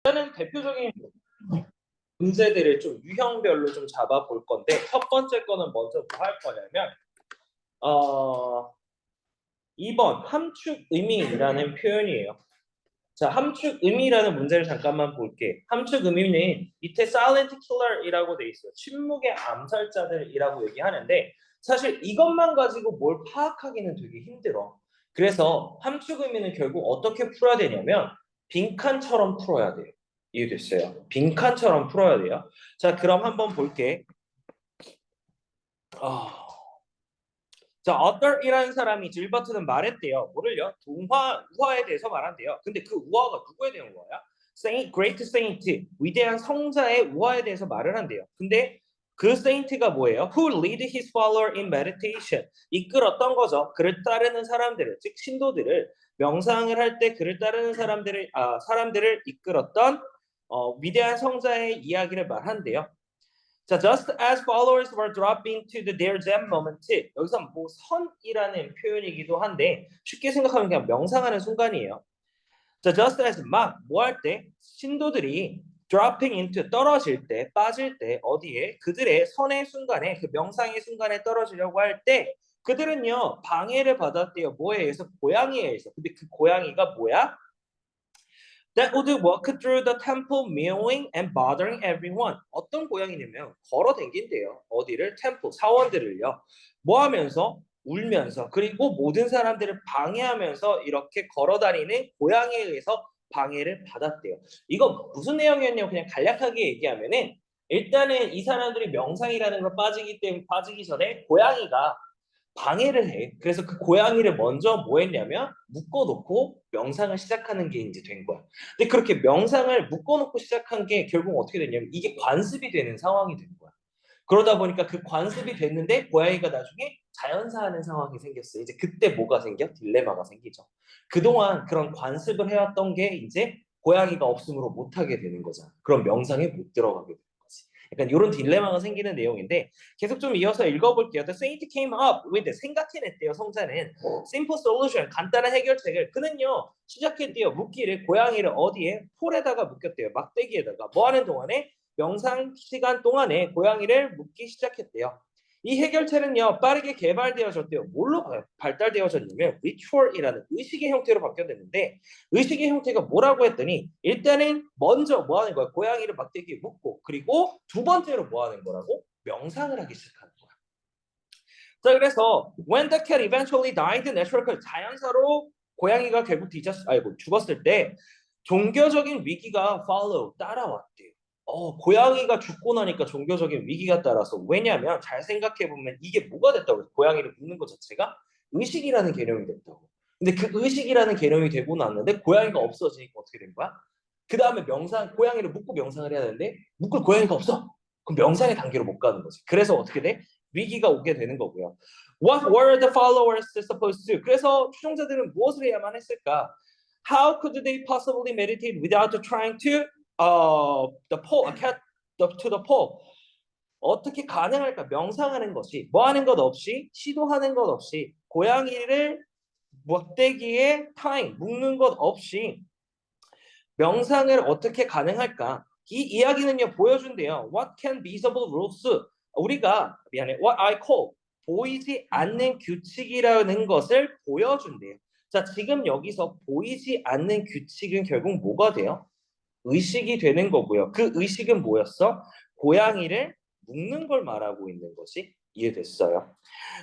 일단은 대표적인 문제들을 좀 유형별로 좀 잡아볼 건데 첫 번째 거는 먼저 뭐 할 거냐면 2번 함축 의미라는 표현이에요. 자, 함축 의미라는 문제를 잠깐만 볼게. 함축 의미는 밑에 silent killer이라고 돼 있어요. 침묵의 암살자들이라고 얘기하는데 사실 이것만 가지고 뭘 파악하기는 되게 힘들어. 그래서 함축 의미는 결국 어떻게 풀어야 되냐면 빈칸처럼 풀어야 돼요. 이해됐어요? 빈칸처럼 풀어야 돼요. 자, 그럼 한번 볼게. 자, 어떨이라는 사람이 질버트는 말했대요. 뭐를요? 우화에 대해서 말한대요. 근데 그 우화가 누구에 대한 우화야? Great Saint, 위대한 성자의 우화에 대해서 말을 한대요. 근데 그 Saint가 뭐예요? Who lead his follower in meditation. 이끌었던 거죠. 그를 따르는 사람들을, 즉 신도들을 명상을 할 때 그를 따르는 사람들을 이끌었던 위대한 성자의 이야기를 말한대요. 자, just as followers were dropping to their Zen moment. 여기서 뭐 선이라는 표현이기도 한데 쉽게 생각하면 그냥 명상하는 순간이에요. 자, just as 막 뭐 할 때 신도들이 dropping into 떨어질 때 빠질 때 어디에 그들의 선의 순간에 그 명상의 순간에 떨어지려고 할 때 그들은요 방해를 받았대요. 뭐에 의해서? 고양이에 의해서. 근데 그 고양이가 뭐야? That would walk through the temple mewing and bothering everyone. 어떤 고양이냐면 걸어 댕긴대요. 어디를? 템플, 사원들을요. 뭐 하면서? 울면서. 그리고 모든 사람들을 방해하면서 이렇게 걸어 다니는 고양이에 의해서 방해를 받았대요. 이거 무슨 내용이었냐면 그냥 간략하게 얘기하면은 일단은 이 사람들이 명상이라는 걸 빠지기 전에 고양이가 방해를 해. 그래서 그 고양이를 먼저 뭐 했냐면 묶어놓고 명상을 시작하는 게 이제 된 거야. 근데 그렇게 명상을 묶어놓고 시작한 게 결국 어떻게 됐냐면 이게 관습이 되는 상황이 된 거야. 그러다 보니까 그 관습이 됐는데 고양이가 나중에 자연사하는 상황이 생겼어. 이제 그때 뭐가 생겨? 딜레마가 생기죠. 그동안 그런 관습을 해왔던 게 이제 고양이가 없음으로 못하게 되는 거잖아. 그럼 명상에 못 들어가게 되는 거지. 약간 이런 딜레마가 생기는 내용인데 계속 좀 이어서 읽어볼게요. The saint came up with 생각해냈대요. 성자는 simple solution 간단한 해결책을 그는요 시작했대요. 묶기를 고양이를 어디에 폴에다가 묶였대요. 막대기에다가 뭐 하는 동안에 명상 시간 동안에 고양이를 묶기 시작했대요. 이 해결책은요 빠르게 개발되어졌대요. 뭘로 발달되어졌냐면 리추얼이라는 의식의 형태로 바뀌어졌는데 의식의 형태가 뭐라고 했더니 일단은 먼저 뭐 하는 거야? 고양이를 막대기에 묶고 그리고 두 번째로 뭐 하는 거라고? 명상을 하기 시작하는 거야. 자, 그래서 when the cat eventually died, natural 자연사로 고양이가 결국 죽었을 때 종교적인 위기가 follow 따라왔대요. 고양이가 죽고 나니까 종교적인 위기가 따라서 왜냐하면 잘 생각해 보면 이게 뭐가 됐다고 해서 고양이를 묶는 것 자체가 의식이라는 개념이 됐다고. 근데 그 의식이라는 개념이 되고 났는데 고양이가 없어지니까 어떻게 된 거야? 그 다음에 고양이를 묶고 명상을 해야 되는데 묶을 고양이가 없어. 그럼 명상의 단계로 못 가는 거지. 그래서 어떻게 돼? 위기가 오게 되는 거고요. What were the followers supposed to? 그래서 추종자들은 무엇을 해야만 했을까? How could they possibly meditate without trying to to the pole? 어떻게 가능할까? 명상하는 것이 뭐 하는 것 없이 시도하는 것 없이 고양이를 막대기에 묶는 것 없이 명상을 어떻게 가능할까? 이 이야기는요 보여준대요. What can visible rules? What I call 보이지 않는 규칙이라는 것을 보여준대요. 자, 지금 여기서 보이지 않는 규칙은 결국 뭐가 돼요? 의식이 되는 거고요. 그 의식은 뭐였어? 고양이를 묶는 걸 말하고 있는 것이 이해됐어요.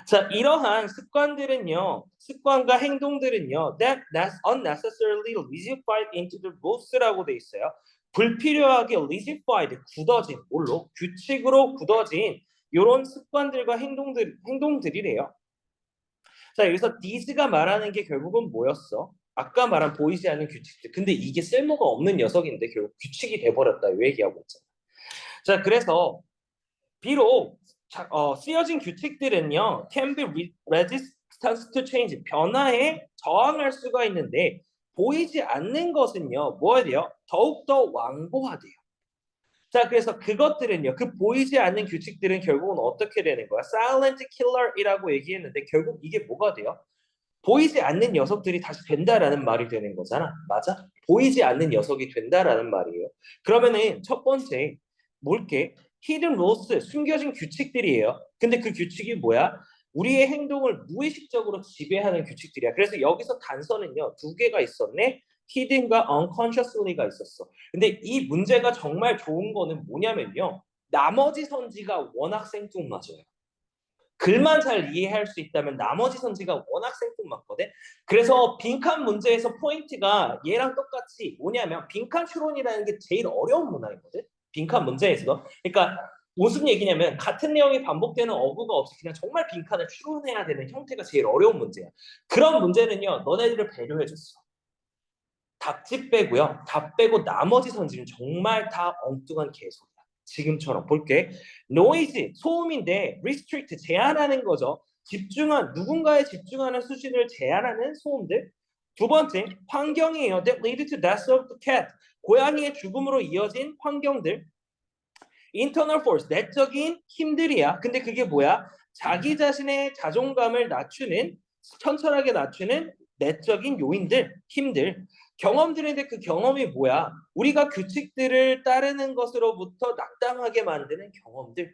자, 이러한 습관과 행동들은요, that unnecessarily rigidified into the rules라고 돼 있어요. 불필요하게 rigidified, 굳어진, 규칙으로 굳어진 이런 습관들과 행동들이래요. 자, 여기서 these가 말하는 게 결국은 뭐였어? 아까 말한 보이지 않는 규칙들. 근데 이게 쓸모가 없는 녀석인데 결국 규칙이 돼버렸다. 이 얘기하고 있잖아. 자, 그래서 비록 쓰여진 규칙들은요, can be resistant to change, 변화에 저항할 수가 있는데 보이지 않는 것은요, 뭐야 돼요? 더욱더 완고하대요. 자, 그래서 그것들은요, 그 보이지 않는 규칙들은 결국은 어떻게 되는 거야? silent killer이라고 얘기했는데 결국 이게 뭐가 돼요? 보이지 않는 녀석들이 다시 된다라는 말이 되는 거잖아. 맞아? 보이지 않는 녀석이 된다라는 말이에요. 그러면은 첫 번째 뭘게? hidden rules, 숨겨진 규칙들이에요. 근데 그 규칙이 뭐야? 우리의 행동을 무의식적으로 지배하는 규칙들이야. 그래서 여기서 단서는요, 두 개가 있었네. hidden과 unconsciously가 있었어. 근데 이 문제가 정말 좋은 거는 뭐냐면요, 나머지 선지가 워낙 생뚱맞아요. 글만 잘 이해할 수 있다면 나머지 선지가 워낙 생뚱맞거든. 그래서 빈칸 문제에서 포인트가 얘랑 똑같이 뭐냐면 빈칸 추론이라는 게 제일 어려운 문항이거든. 빈칸 문제에서. 그러니까 무슨 얘기냐면 같은 내용이 반복되는 어구가 없이 그냥 정말 빈칸을 추론해야 되는 형태가 제일 어려운 문제야. 그런 문제는요, 너네들을 배려해줬어. 답지 빼고요. 답 빼고 나머지 선지는 정말 다 엉뚱한 개소리야. 지금처럼 볼게. noise, 소음인데 restrict, 제한하는 거죠. 누군가에 집중하는 수준을 제한하는 소음들. 두 번째, 환경이에요. that lead to death of the cat. 고양이의 죽음으로 이어진 환경들. internal force, 내적인 힘들이야. 근데 그게 뭐야? 자기 자신의 자존감을 낮추는, 천천하게 낮추는 내적인 요인들, 힘들. 경험들인데 그 경험이 뭐야? 우리가 규칙들을 따르는 것으로부터 낙담하게 만드는 경험들.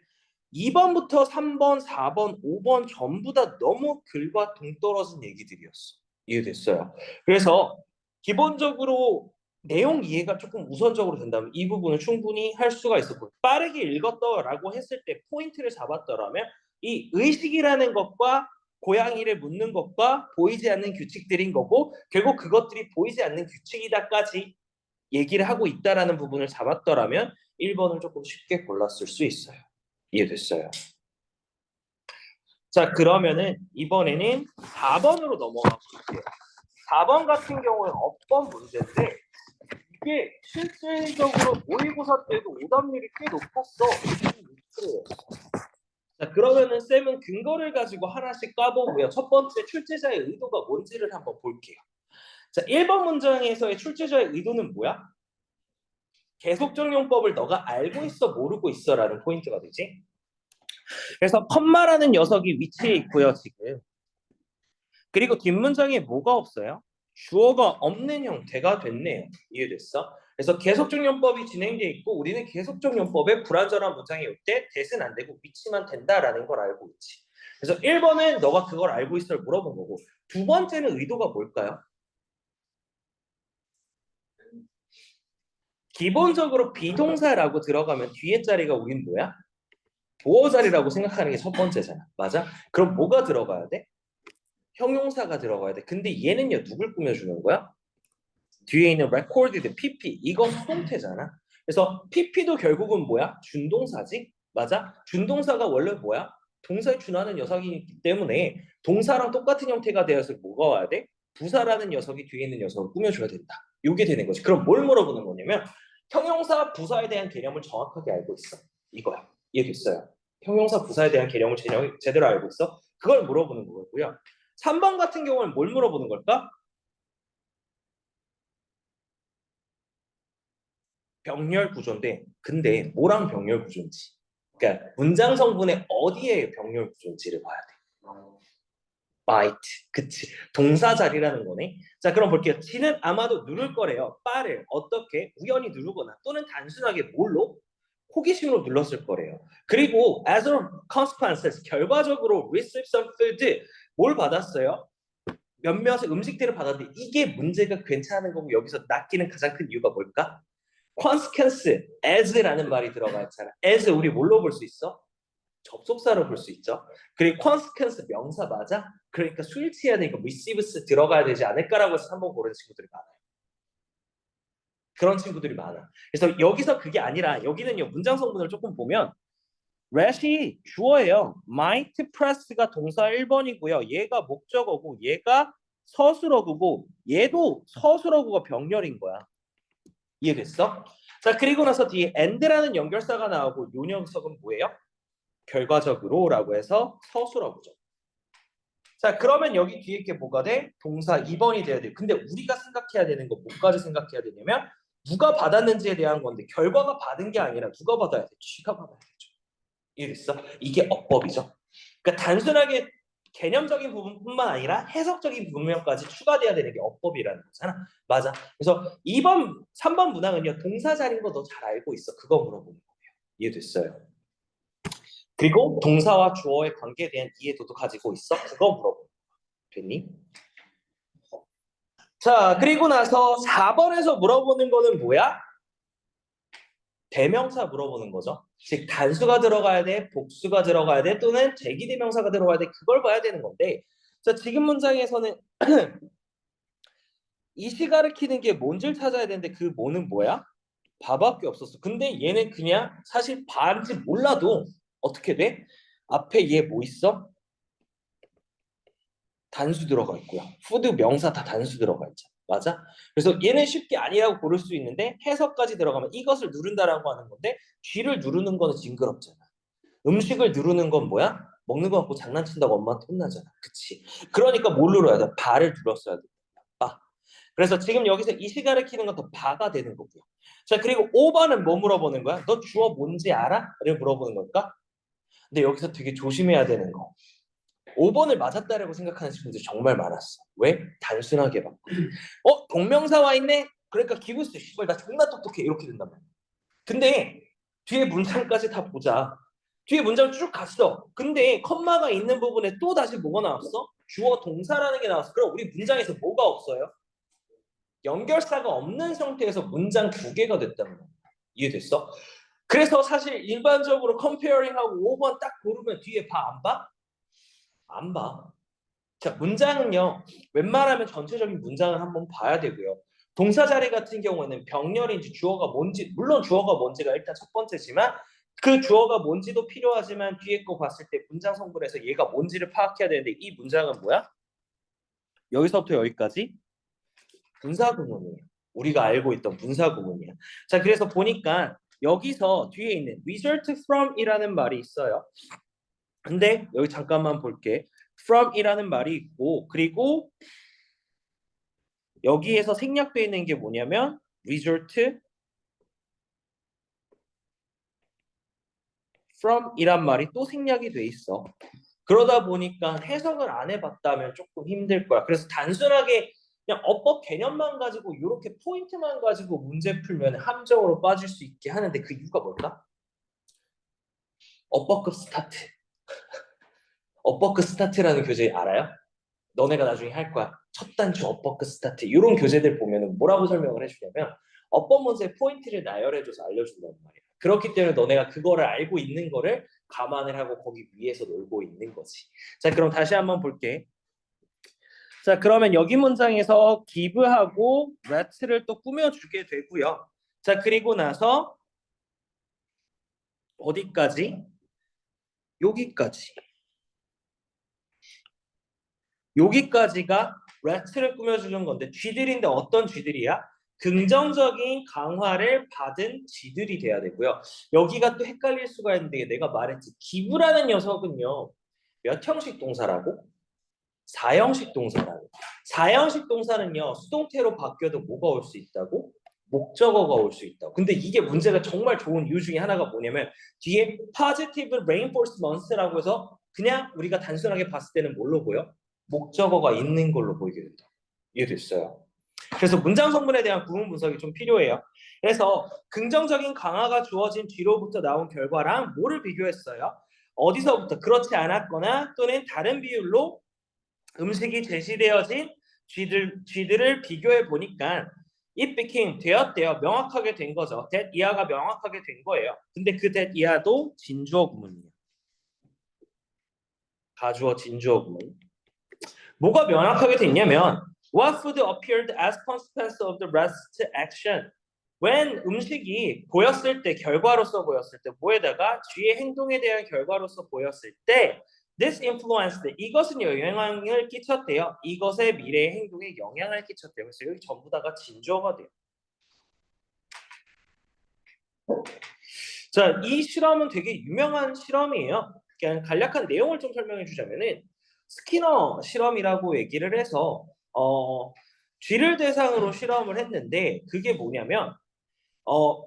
2번부터 3번, 4번, 5번 전부 다 너무 글과 동떨어진 얘기들이었어. 이해됐어요? 그래서 기본적으로 내용 이해가 조금 우선적으로 된다면 이 부분은 충분히 할 수가 있었고, 빠르게 읽었더라고 했을 때 포인트를 잡았더라면 이 의식이라는 것과 고양이를 묻는 것과 보이지 않는 규칙들인 거고, 결국 그것들이 보이지 않는 규칙이다까지 얘기를 하고 있다라는 부분을 잡았더라면 1번을 조금 쉽게 골랐을 수 있어요. 이해됐어요? 자, 그러면은 이번에는 4번으로 넘어가 볼게요. 4번 같은 경우는 업번 문제인데 이게 실질적으로 모의고사 때도 오답률이 꽤 높았어. 26%였어. 자, 그러면은 쌤은 근거를 가지고 하나씩 까보고요. 첫 번째 출제자의 의도가 뭔지를 한번 볼게요. 자, 1번 문장에서의 출제자의 의도는 뭐야? 계속적용법을 너가 알고 있어 모르고 있어라는 포인트가 되지. 그래서 컴마라는 녀석이 위치해 있고요, 지금. 그리고 뒷문장에 뭐가 없어요? 주어가 없는 형태가 됐네요. 이해됐어? 그래서 계속적용법이 진행돼 있고 우리는 계속적용법에 불완전한 문장이 올 때 대신 안 되고 위치만 된다라는 걸 알고 있지. 그래서 1번은 너가 그걸 알고 있어를 물어본 거고, 두 번째는 의도가 뭘까요? 기본적으로 비동사라고 들어가면 뒤에 자리가 우린 뭐야? 보어 자리라고 생각하는 게 첫 번째잖아. 맞아? 그럼 뭐가 들어가야 돼? 형용사가 들어가야 돼. 근데 얘는요, 누굴 꾸며주는 거야? 뒤에 있는 recorded PP, 이건 수동태잖아. 그래서 PP도 결국은 뭐야? 준동사지? 맞아? 준동사가 원래 뭐야? 동사에 준하는 녀석이기 때문에 동사랑 똑같은 형태가 되어서 뭐가 와야 돼? 부사라는 녀석이 뒤에 있는 녀석을 꾸며줘야 된다. 이게 되는 거지. 그럼 뭘 물어보는 거냐면 형용사, 부사에 대한 개념을 정확하게 알고 있어. 이거야. 이해됐어요? 형용사, 부사에 대한 개념을 제대로 알고 있어? 그걸 물어보는 거고요. 3번 같은 경우는 뭘 물어보는 걸까? 병렬 구조인데, 근데 뭐랑 병렬 구조인지, 그러니까 문장 성분의 어디에 병렬 구조인지를 봐야 돼. might, 그치, 동사 자리라는 거네. 자, 그럼 볼게요. T는 아마도 누를 거래요. 빠를 어떻게 우연히 누르거나 또는 단순하게 뭘로? 호기심으로 눌렀을 거래요. 그리고 as a consequence, 결과적으로 receive some food, 뭘 받았어요? 몇몇의 음식들을 받았는데 이게 문제가 괜찮은 거고, 여기서 낚이는 가장 큰 이유가 뭘까? consequence, as라는 말이 들어가 있잖아. as 우리 뭘로 볼 수 있어? 접속사로 볼 수 있죠. 그리고 consequence 명사 맞아? 그러니까 수일치해야 되니까 receives 들어가야 되지 않을까라고 해서 3번 고르는 친구들이 많아요. 그런 친구들이 많아. 그래서 여기서 그게 아니라 여기는요, 문장 성분을 조금 보면 rash이 주어예요. might press가 동사 1번이고요. 얘가 목적어고 얘가 서술어구고 얘도 서술어구가 병렬인 거야. 이해됐어? 자, 그리고 나서 뒤에 and라는 연결사가 나오고 요 녀석은 뭐예요? 결과적으로라고 해서 서술어구죠. 자, 그러면 여기 뒤에 게 뭐가 돼? 동사 2번이 돼야 돼. 근데 우리가 생각해야 되는 거 뭐까지 생각해야 되냐면 누가 받았는지에 대한 건데, 결과가 받은 게 아니라 누가 받아야 돼? 쥐가 받아야 되죠. 이해됐어? 이게 어법이죠. 그러니까 단순하게 개념적인 부분뿐만 아니라 해석적인 부분까지 추가돼야 되는 게 어법이라는 거잖아. 맞아. 그래서 2번, 3번 문항은요. 동사 자리인 거 너 잘 알고 있어. 그거 물어보는 거예요. 이해됐어요? 그리고 동사와 주어의 관계에 대한 이해도도 가지고 있어. 그거 물어보는 거야. 됐니? 자, 그리고 나서 4번에서 물어보는 거는 뭐야? 대명사 물어보는 거죠. 즉 단수가 들어가야 돼, 복수가 들어가야 돼, 또는 제기대명사가 들어가야 돼. 그걸 봐야 되는 건데, 자 지금 문장에서는 이시 가리키는 게 뭔지를 찾아야 되는데 그 뭐는 뭐야? 바밖에 없었어. 근데 얘는 그냥 사실 바인지 몰라도 어떻게 돼? 앞에 얘 뭐 있어? 단수 들어가 있고요. 푸드 명사 다 단수 들어가 있잖아. 맞아? 그래서 얘는 쉽게 아니라고 고를 수 있는데 해석까지 들어가면 이것을 누른다라고 하는 건데 쥐를 누르는 거는 징그럽잖아. 음식을 누르는 건 뭐야? 먹는 거 갖고 장난친다고 엄마한테 혼나잖아. 그치? 그러니까 뭘 눌러야 돼? 바를 눌렀어야 돼. 바. 그래서 지금 여기서 이시 가리키는 건 더 바가 되는 거고요. 자, 그리고 5번은 뭐 물어보는 거야? 너 주어 뭔지 알아? 를 물어보는 걸까? 근데 여기서 되게 조심해야 되는 거. 5번을 맞았다라고 생각하는 친구들이 정말 많았어. 왜? 단순하게 봤고. 동명사와 있네? 그러니까 기브스 씨발 나 존나 똑똑해 이렇게 된단 말이야. 근데 뒤에 문장까지 다 보자. 뒤에 문장 쭉 갔어. 근데 컴마가 있는 부분에 또 다시 뭐가 나왔어? 주어 동사라는 게 나왔어. 그럼 우리 문장에서 뭐가 없어요? 연결사가 없는 상태에서 문장 두 개가 됐다는 거야. 이해됐어? 그래서 사실 일반적으로 컴페어링하고 5번 딱 고르면 뒤에 봐 안 봐? 안 봐. 자, 문장은요. 웬만하면 전체적인 문장을 한번 봐야 되고요. 동사 자리 같은 경우에는 병렬인지 주어가 뭔지, 물론 주어가 뭔지가 일단 첫 번째지만 그 주어가 뭔지도 필요하지만 뒤에 거 봤을 때 문장 성분에서 얘가 뭔지를 파악해야 되는데 이 문장은 뭐야? 여기서부터 여기까지 분사 구문이에요. 우리가 알고 있던 분사 구문이야. 자, 그래서 보니까 여기서 뒤에 있는 result from이라는 말이 있어요. 근데 여기 잠깐만 볼게. from이라는 말이 있고 그리고 여기에서 생략되어 있는 게 뭐냐면 result from이란 말이 또 생략이 돼 있어. 그러다 보니까 해석을 안 해봤다면 조금 힘들 거야. 그래서 단순하게 그냥 어법 개념만 가지고 이렇게 포인트만 가지고 문제 풀면 함정으로 빠질 수 있게 하는데 그 이유가 뭘까? 어법급 스타트. 어법급 스타트라는 교재 알아요? 너네가 나중에 할 거야. 첫 단추 어퍼컷 스타트 이런 교재들 보면은 뭐라고 설명을 해주냐면 어법 문제 포인트를 나열해줘서 알려준다는 말이야. 그렇기 때문에 너네가 그거를 알고 있는 거를 감안을 하고 거기 위에서 놀고 있는 거지. 자, 그럼 다시 한번 볼게. 자, 그러면 여기 문장에서 give하고 let를 또 꾸며주게 되고요. 자, 그리고 나서 어디까지? 여기까지. 여기까지가 let를 꾸며주는 건데 쥐들인데 어떤 쥐들이야? 긍정적인 강화를 받은 쥐들이 돼야 되고요. 여기가 또 헷갈릴 수가 있는데 내가 말했지. 기부라는 녀석은요. 몇 형식 동사라고? 4형식 동사라고. 4형식 동사는요. 수동태로 바뀌어도 뭐가 올 수 있다고? 목적어가 올 수 있다고. 근데 이게 문제가 정말 좋은 이유 중에 하나가 뭐냐면 뒤에 positive reinforcement라고 해서 그냥 우리가 단순하게 봤을 때는 뭘로 보여? 목적어가 있는 걸로 보이게 된다. 이해됐어요? 그래서 문장 성분에 대한 구분 분석이 좀 필요해요. 그래서 긍정적인 강화가 주어진 뒤로부터 나온 결과랑 뭐를 비교했어요? 어디서부터 그렇지 않았거나 또는 다른 비율로 음식이 제시되어진 쥐들을 비교해 보니까 it became 되었대요. 명확하게 된 거죠. that 이하가 명확하게 된 거예요. 근데 그 that 이하도 진주어 구문이에요. 가주어 진주어 구문. 뭐가 명확하게 됐냐면 what food appeared as consequence of the rest action. when 음식이 보였을 때 결과로서 보였을 때 뭐에다가 쥐의 행동에 대한 결과로서 보였을 때 this influenced 이것은 영향을 끼쳤대요. 이것의 미래의 행동에 영향을 끼쳤대요. 그래서 여기 전부 다가 진주어가 돼요. 자, 이 실험은 되게 유명한 실험이에요. 그냥 간략한 내용을 좀 설명해 주자면은 스키너 실험이라고 얘기를 해서 쥐를 대상으로 실험을 했는데 그게 뭐냐면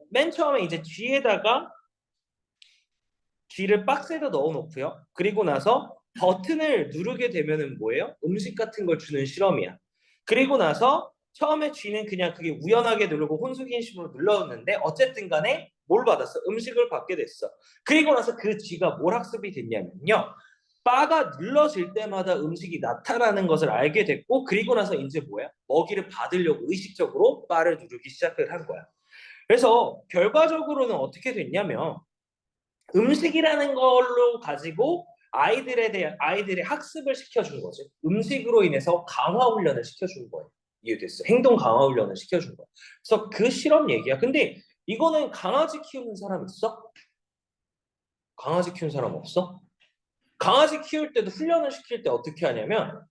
맨 처음에 이제 쥐에다가 쥐를 박스에다 넣어 놓고요. 그리고 나서 버튼을 누르게 되면은 뭐예요? 음식 같은 걸 주는 실험이야. 그리고 나서 처음에 쥐는 그냥 그게 우연하게 누르고 혼수긴식으로 눌렀는데 어쨌든 간에 뭘 받았어? 음식을 받게 됐어. 그리고 나서 그 쥐가 뭘 학습이 됐냐면요. 바가 눌러질 때마다 음식이 나타나는 것을 알게 됐고 그리고 나서 이제 뭐야? 먹이를 받으려고 의식적으로 바를 누르기 시작을 한 거야. 그래서 결과적으로는 어떻게 됐냐면 음식이라는 걸로 가지고 아이들의 학습을 시켜준 거지. 음식으로 인해서 강화 훈련을 시켜준 거예요. 이해됐어? 행동 강화 훈련을 시켜준 거야. 그래서 그 실험 얘기야. 근데 이거는 강아지 키우는 사람 있어? 강아지 키우는 사람 없어? 강아지 키울 때도 훈련을 시킬 때 어떻게 하냐면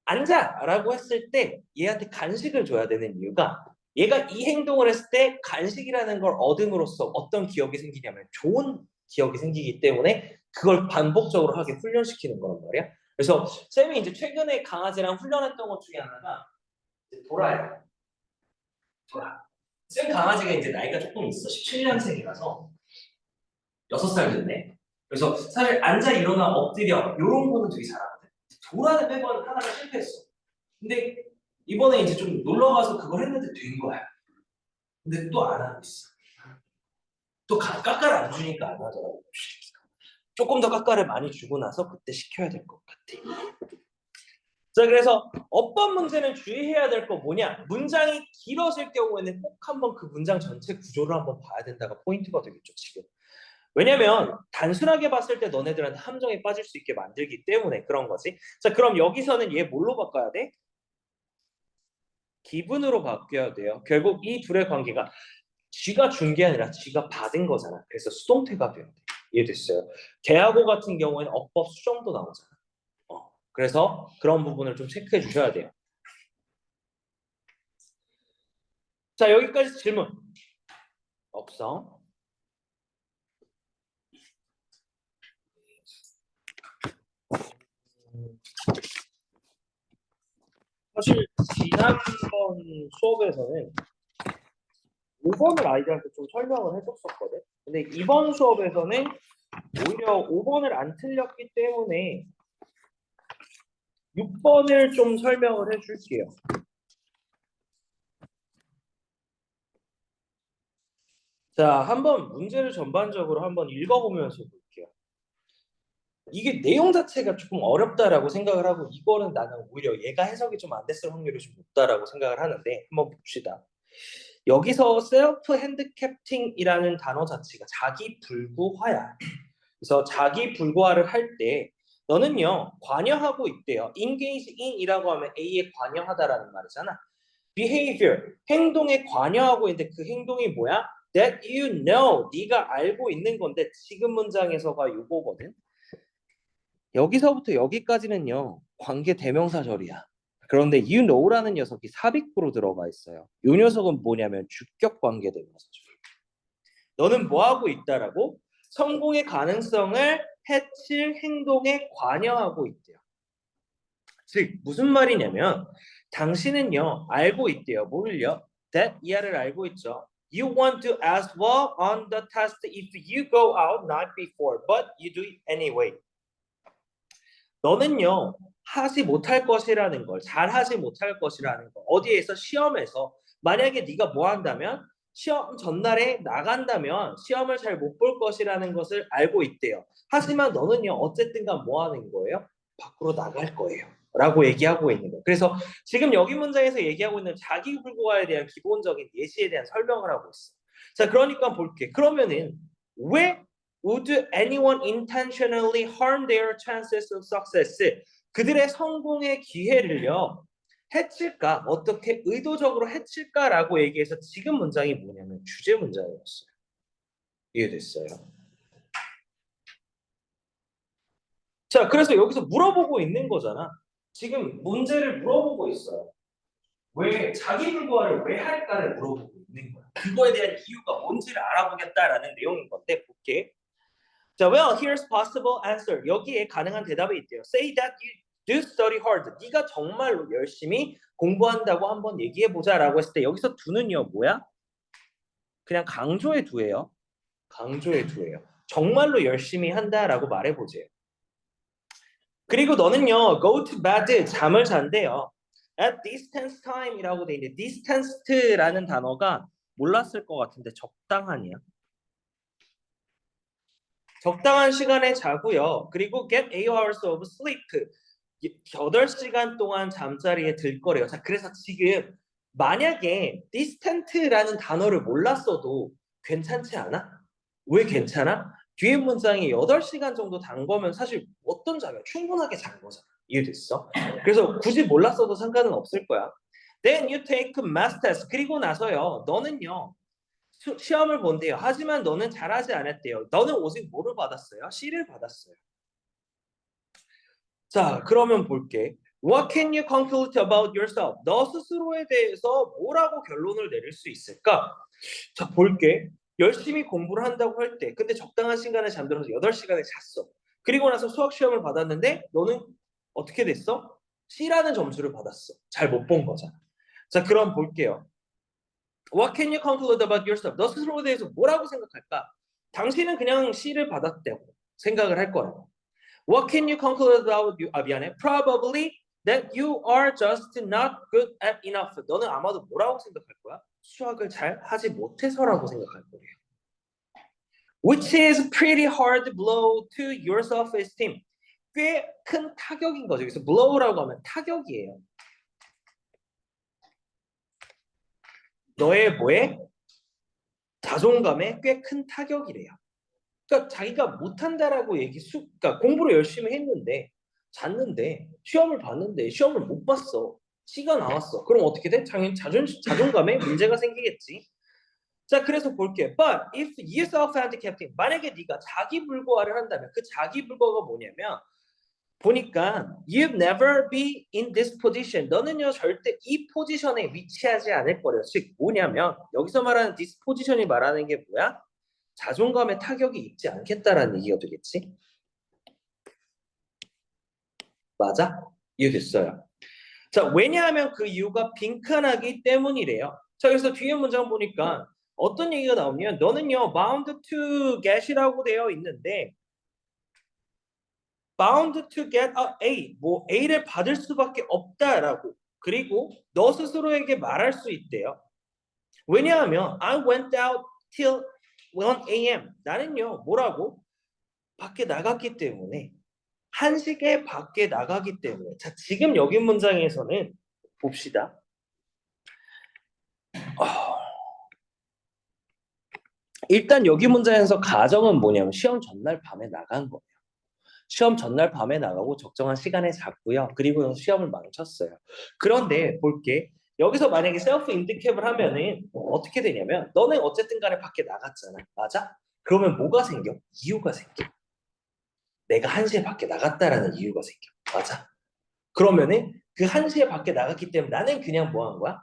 앉아라고 했을 때 얘한테 간식을 줘야 되는 이유가 얘가 이 행동을 했을 때 간식이라는 걸 얻음으로써 어떤 기억이 생기냐면 좋은 기억이 생기기 때문에 그걸 반복적으로 하게 훈련시키는 거란 말이야. 그래서 쌤이 이제 최근에 강아지랑 훈련했던 것 중에 하나가 이제 도라야. 도라. 쌤 강아지가 이제 나이가 조금 있어. 17년생이라서 6살 됐네. 그래서 사실 앉아 일어나 엎드려 이런 거는 되게 잘하거든. 도라는 매번 하다가 실패했어. 근데 이번에 이제 좀 놀러 가서 그걸 했는데 된 거야. 근데 또 안 하고 있어. 또 깎아를 안 주니까 안 하더라고. 조금 더 깎아를 많이 주고 나서 그때 시켜야 될 것 같아. 자, 그래서 어법 문제는 주의해야 될 거 뭐냐? 문장이 길어질 경우에는 꼭 한번 그 문장 전체 구조를 한번 봐야 된다가 포인트가 되겠죠, 지금. 왜냐면 단순하게 봤을 때 너네들한테 함정에 빠질 수 있게 만들기 때문에 그런 거지. 자, 그럼 여기서는 얘 뭘로 바꿔야 돼? 기분으로 바뀌어야 돼요. 결국 이 둘의 관계가 쥐가 준 게 아니라 쥐가 받은 거잖아. 그래서 수동태가 돼야 돼. 이해됐어요? 개하고 같은 경우에는 어법 수정도 나오잖아. 그래서 그런 부분을 좀 체크해 주셔야 돼요. 자, 여기까지 질문. 없어. 사실 지난번 수업에서는 5번을 아이들한테 좀 설명을 해줬었거든. 근데 이번 수업에서는 오히려 5번을 안 틀렸기 때문에 6번을 좀 설명을 해줄게요. 자, 한번 문제를 전반적으로 한번 읽어보면서 볼게요. 이게 내용 자체가 조금 어렵다라고 생각을 하고 이거는 나는 오히려 얘가 해석이 좀 안 됐을 확률이 좀 높다라고 생각을 하는데 한번 봅시다. 여기서 셀프 핸디캡팅이라는 단어 자체가 자기 불구화야. 그래서 자기 불구화를 할 때 너는요 관여하고 있대요. engage in이라고 하면 A에 관여하다라는 말이잖아. behavior 행동에 관여하고 있는데 그 행동이 뭐야? That you know 네가 알고 있는 건데 지금 문장에서가 요거거든. 여기서부터 여기까지는요 관계 대명사절이야. 그런데 you know라는 녀석이 삽입구로 들어가 있어요. 이 녀석은 뭐냐면 주격 관계 대명사절. 너는 뭐 하고 있다라고? 성공의 가능성을 해칠 행동에 관여하고 있대요. 즉 무슨 말이냐면 당신은요 알고 있대요. 뭐를요? That 이하를 알고 있죠. You want to as well on the test if you go out not before, but you do it anyway. 너는요 하지 못할 것이라는 걸, 잘 하지 못할 것이라는 거. 어디에서 시험에서 만약에 네가 뭐 한다면 시험 전날에 나간다면 시험을 잘 못 볼 것이라는 것을 알고 있대요. 하지만 너는요 어쨌든간 뭐 하는 거예요? 밖으로 나갈 거예요. 라고 얘기하고 있는 거예요. 그래서 지금 여기 문장에서 얘기하고 있는 자기 불구화에 대한 기본적인 예시에 대한 설명을 하고 있어. 자, 그러니까 볼게. 그러면은 왜 would anyone intentionally harm their chances of success? 그들의 성공의 기회를요 해칠까? 어떻게 의도적으로 해칠까라고 얘기해서 지금 문장이 뭐냐면 주제 문장이었어요. 이해됐어요? 자, 그래서 여기서 물어보고 있는 거잖아. 지금 문제를 물어보고 있어요. 왜 자기 불구화를 왜 할까를 물어보고 있는 거야. 그거에 대한 이유가 뭔지를 알아보겠다라는 내용인 건데 볼게. 자, well, here's possible answer. 여기에 가능한 대답이 있대요. Say that you do study hard. 네가 정말로 열심히 공부한다고 한번 얘기해 보자라고 했을 때 여기서 do는요 뭐야? 그냥 강조해 두예요. 강조해 두예요. 정말로 열심히 한다라고 말해 보세요. 그리고 너는요, go to bed, 잠을 잔대요. at distance time이라고 돼 있는데 distanced라는 단어가 몰랐을 것 같은데 적당한이야. 적당한 시간에 자고요. 그리고 get 8 hours of sleep. 8시간 동안 잠자리에 들 거래요. 자, 그래서 지금 만약에 distant라는 단어를 몰랐어도 괜찮지 않아? 왜 괜찮아? 뒤에 문장이 8시간 정도 잔 거면 사실 어떤 잠이야? 충분하게 잔 거잖아. 이해됐어? 그래서 굳이 몰랐어도 상관은 없을 거야. Then you take math test. 그리고 나서요. 너는요. 시험을 본대요. 하지만 너는 잘하지 않았대요. 너는 오직 뭐를 받았어요? C를 받았어요. 자, 그러면 볼게. What can you conclude about yourself? 너 스스로에 대해서 뭐라고 결론을 내릴 수 있을까? 자, 볼게. 열심히 공부를 한다고 할 때, 근데 적당한 시간에 잠들어서 8시간을 잤어. 그리고 나서 수학 시험을 받았는데 너는 어떻게 됐어? C라는 점수를 받았어. 잘 못 본 거잖아. 자, 그럼 볼게요. What can you conclude about yourself? 너 스스로에 대해서 뭐라고 생각할까? 당신은 그냥 C를 받았다고 생각을 할 거라고. What can you conclude about you? 미안해. Probably that you are just not good at enough. 너는 아마도 뭐라고 생각할 거야? 수학을 잘 하지 못해서라고 생각할 거예요. Which is pretty hard blow to your self-esteem. 꽤 큰 타격인 거죠. 그래서 blow라고 하면 타격이에요. 너의 뭐에? 자존감에 꽤 큰 타격이래요. 그러니까 자기가 못한다라고 그러니까 공부를 열심히 했는데 잤는데 시험을 봤는데 시험을 못 봤어. C가 나왔어. 그럼 어떻게 돼? 당연히 자존감에 문제가 생기겠지. 자, 그래서 볼게. But if you self-handicapping, 만약에 네가 자기 불과를 한다면 그 자기 불과가 뭐냐면 보니까 you've never be in this position. 너는요 절대 이 포지션에 위치하지 않을 거래요. 즉 뭐냐면 여기서 말하는 this position이 말하는 게 뭐야? 자존감에 타격이 있지 않겠다라는 얘기가 되겠지? 맞아? 이해됐어요. 자, 왜냐하면 그 이유가 빈칸하기 때문이래요. 자, 그래서 뒤에 문장 보니까 어떤 얘기가 나오냐면 너는요 bound to get이라고 되어 있는데 bound to get a, 뭐 A를 받을 수밖에 없다라고 그리고 너 스스로에게 말할 수 있대요. 왜냐하면 I went out till 1 a.m. 나는요 뭐라고? 밖에 나갔기 때문에 한시계 밖에 나가기 때문에 자 지금 여기 문장에서는 봅시다. 일단 여기 문장에서 가정은 뭐냐면 시험 전날 밤에 나간 거예요. 시험 전날 밤에 나가고 적정한 시간에 잤고요. 그리고 시험을 망쳤어요. 그런데 볼게. 여기서 만약에 셀프 인디캡을 하면은 어떻게 되냐면 너는 어쨌든 간에 밖에 나갔잖아. 맞아? 그러면 뭐가 생겨? 이유가 생겨. 내가 1시에 밖에 나갔다라는 이유가 생겨. 맞아? 그러면은 그 1시에 밖에 나갔기 때문에 나는 그냥 뭐 한 거야?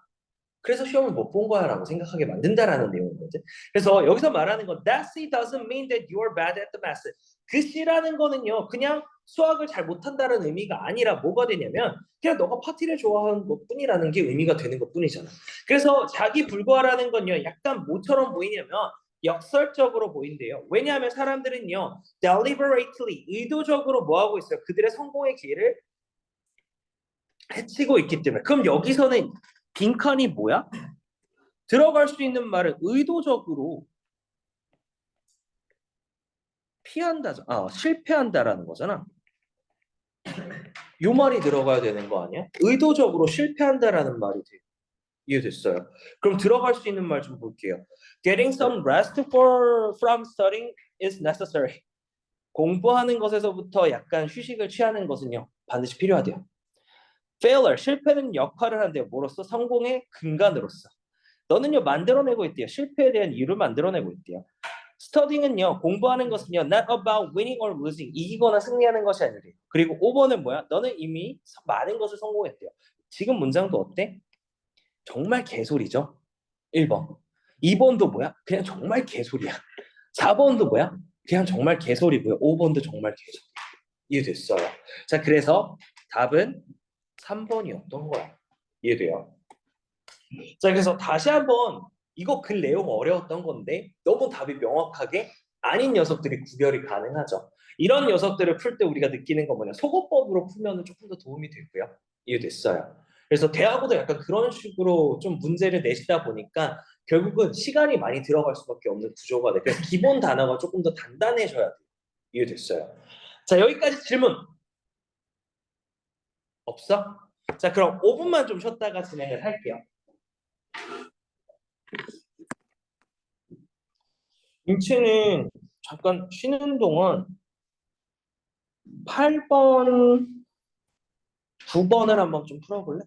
그래서 시험을 못 본 거야라고 생각하게 만든다라는 내용이거든. 그래서 여기서 말하는 건 that C doesn't mean that you are bad at the math. 그 C라는 거는요. 그냥 수학을 잘 못한다는 의미가 아니라 뭐가 되냐면 그냥 너가 파티를 좋아하는 것뿐이라는 게 의미가 되는 것뿐이잖아. 그래서 자기 불과라는 건요. 약간 뭐처럼 보이냐면 역설적으로 보인대요. 왜냐하면 사람들은요. deliberately 의도적으로 뭐 하고 있어요? 그들의 성공의 기회를 해치고 있기 때문에. 그럼 여기서는 빈칸이 뭐야? 들어갈 수 있는 말은 의도적으로 피한다, 실패한다라는 거잖아. 요 말이 들어가야 되는 거 아니야? 의도적으로 실패한다라는 말이 돼. 이해됐어요? 그럼 들어갈 수 있는 말 좀 볼게요. Getting some rest from studying is necessary. 공부하는 것에서부터 약간 휴식을 취하는 것은요. 반드시 필요하대요. Failure, 실패는 역할을 한대요. 뭐로서? 성공의 근간으로서. 너는요 만들어내고 있대요. 실패에 대한 이유를 만들어내고 있대요. 스터딩은요 공부하는 것은요 not about winning or losing 이기거나 승리하는 것이 아니래요. 그리고 5번은 뭐야? 너는 이미 많은 것을 성공했대요. 지금 문장도 어때? 정말 개소리죠. 1번. 2번도 뭐야? 그냥 정말 개소리야. 4번도 뭐야? 그냥 정말 개소리고요. 5번도 정말 개소리. 이해됐어요? 자 그래서 답은 3번이었던 거야. 이해돼요? 자, 그래서 다시 한번 이거 글 내용 어려웠던 건데 너무 답이 명확하게 아닌 녀석들이 구별이 가능하죠. 이런 녀석들을 풀 때 우리가 느끼는 건 뭐냐? 속어법으로 풀면 조금 더 도움이 되고요. 이해됐어요. 그래서 대하고도 약간 그런 식으로 좀 문제를 내시다 보니까 결국은 시간이 많이 들어갈 수밖에 없는 구조가 돼. 그래서 기본 단어가 조금 더 단단해져야 돼요. 이해됐어요. 자, 여기까지 질문 없어? 자, 그럼 5분만 좀 쉬었다가 진행을 할게요. 인치는 잠깐 쉬는 동안 8번, 9번을 한번 좀 풀어볼래?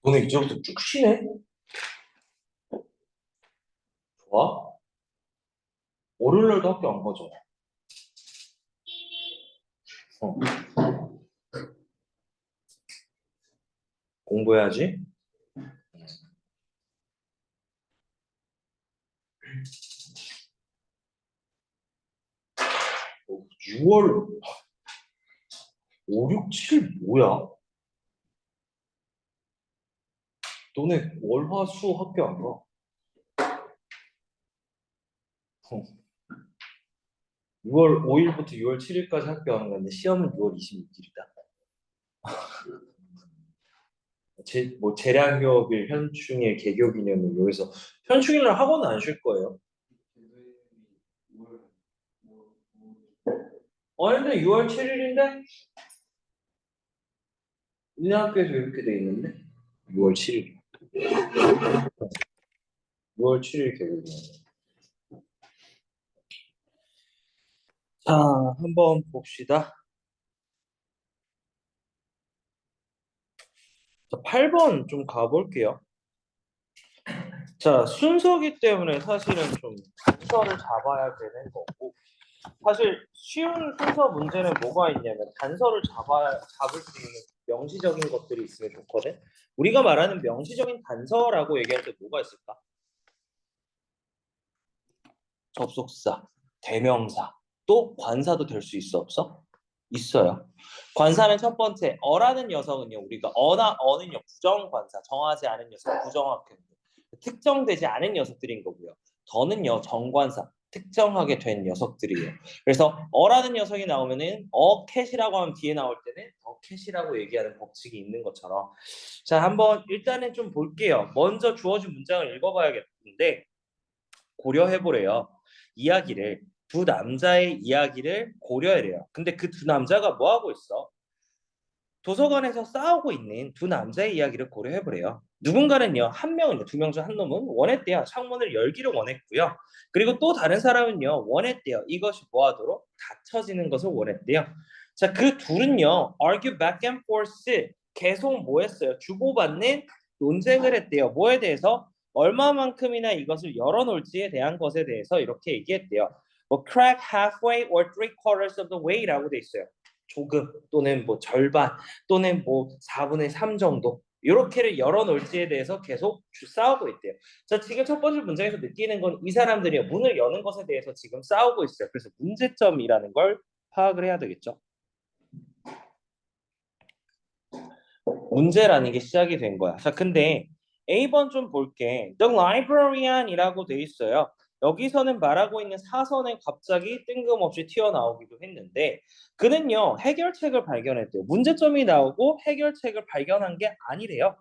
너네 이제부터 쭉 쉬네? 좋아? 월요일날도 학교 안 가잖아. 어. 공부해야지. 6월 5, 6, 7 뭐야? 너네 월, 화, 수 학교 안 가? 어. 6월 5일부터 6월 7일까지 학교 안 가는데 시험은 6월 26일이다. 뭐 재량교일, 현충일, 개교기념일 여기서 현충일날 학원은 안 쉴 거예요. 근데 6월 7일인데? 우리 학교에서 이렇게 돼 있는데 6월 7일. 6월 7일 개교기념일. 자, 한번 봅시다. 자, 8번 좀 가볼게요. 자, 순서기 때문에 사실은 좀 단서를 잡아야 되는 거고, 사실 쉬운 순서 문제는 뭐가 있냐면 단서를 잡을 수 있는 명시적인 것들이 있으면 좋거든. 우리가 말하는 명시적인 단서라고 얘기할 때 뭐가 있을까? 접속사, 대명사, 또 관사도 될 수 있어 없어? 있어요. 관사는 첫 번째, 어라는 녀석은요, 우리가 어는요, 부정관사, 정하지 않은 녀석, 부정확행, 특정되지 않은 녀석들인 거고요. 더는요, 정관사, 특정하게 된 녀석들이에요. 그래서 어라는 녀석이 나오면은 어캣이라고 하면 뒤에 나올 때는 더캣이라고 얘기하는 법칙이 있는 것처럼. 자, 한번 일단은 좀 볼게요. 먼저 주어진 문장을 읽어봐야겠는데 고려해보래요. 이야기를 두 남자의 이야기를 고려해래요. 근데 그 두 남자가 뭐 하고 있어? 도서관에서 싸우고 있는 두 남자의 이야기를 고려해보래요. 누군가는요, 한 명은요, 두 명 중 한 놈은 원했대요. 창문을 열기를 원했고요. 그리고 또 다른 사람은요, 원했대요. 이것이 뭐하도록 닫혀지는 것을 원했대요. 자, 그 둘은요, argue back and forth 계속 뭐 했어요? 주고받는 논쟁을 했대요. 뭐에 대해서? 얼마만큼이나 이것을 열어놓을지에 대한 것에 대해서 이렇게 얘기했대요. 뭐 crack halfway or three quarters of the way라고 돼 있어요. 조금 또는 뭐 절반 또는 뭐 4분의 3 정도 이렇게를 열어놓을지에 대해서 계속 싸우고 있대요. 자, 지금 첫 번째 문장에서 느끼는 건 이 사람들이 문을 여는 것에 대해서 지금 싸우고 있어요. 그래서 문제점이라는 걸 파악을 해야 되겠죠. 문제라는 게 시작이 된 거야. 자, 근데 A번 좀 볼게. The librarian이라고 돼 있어요. 여기서는 말하고 있는 사선에 갑자기 뜬금없이 튀어나오기도 했는데 그는요 해결책을 발견했대요. 문제점이 나오고 해결책을 발견한 게 아니래요.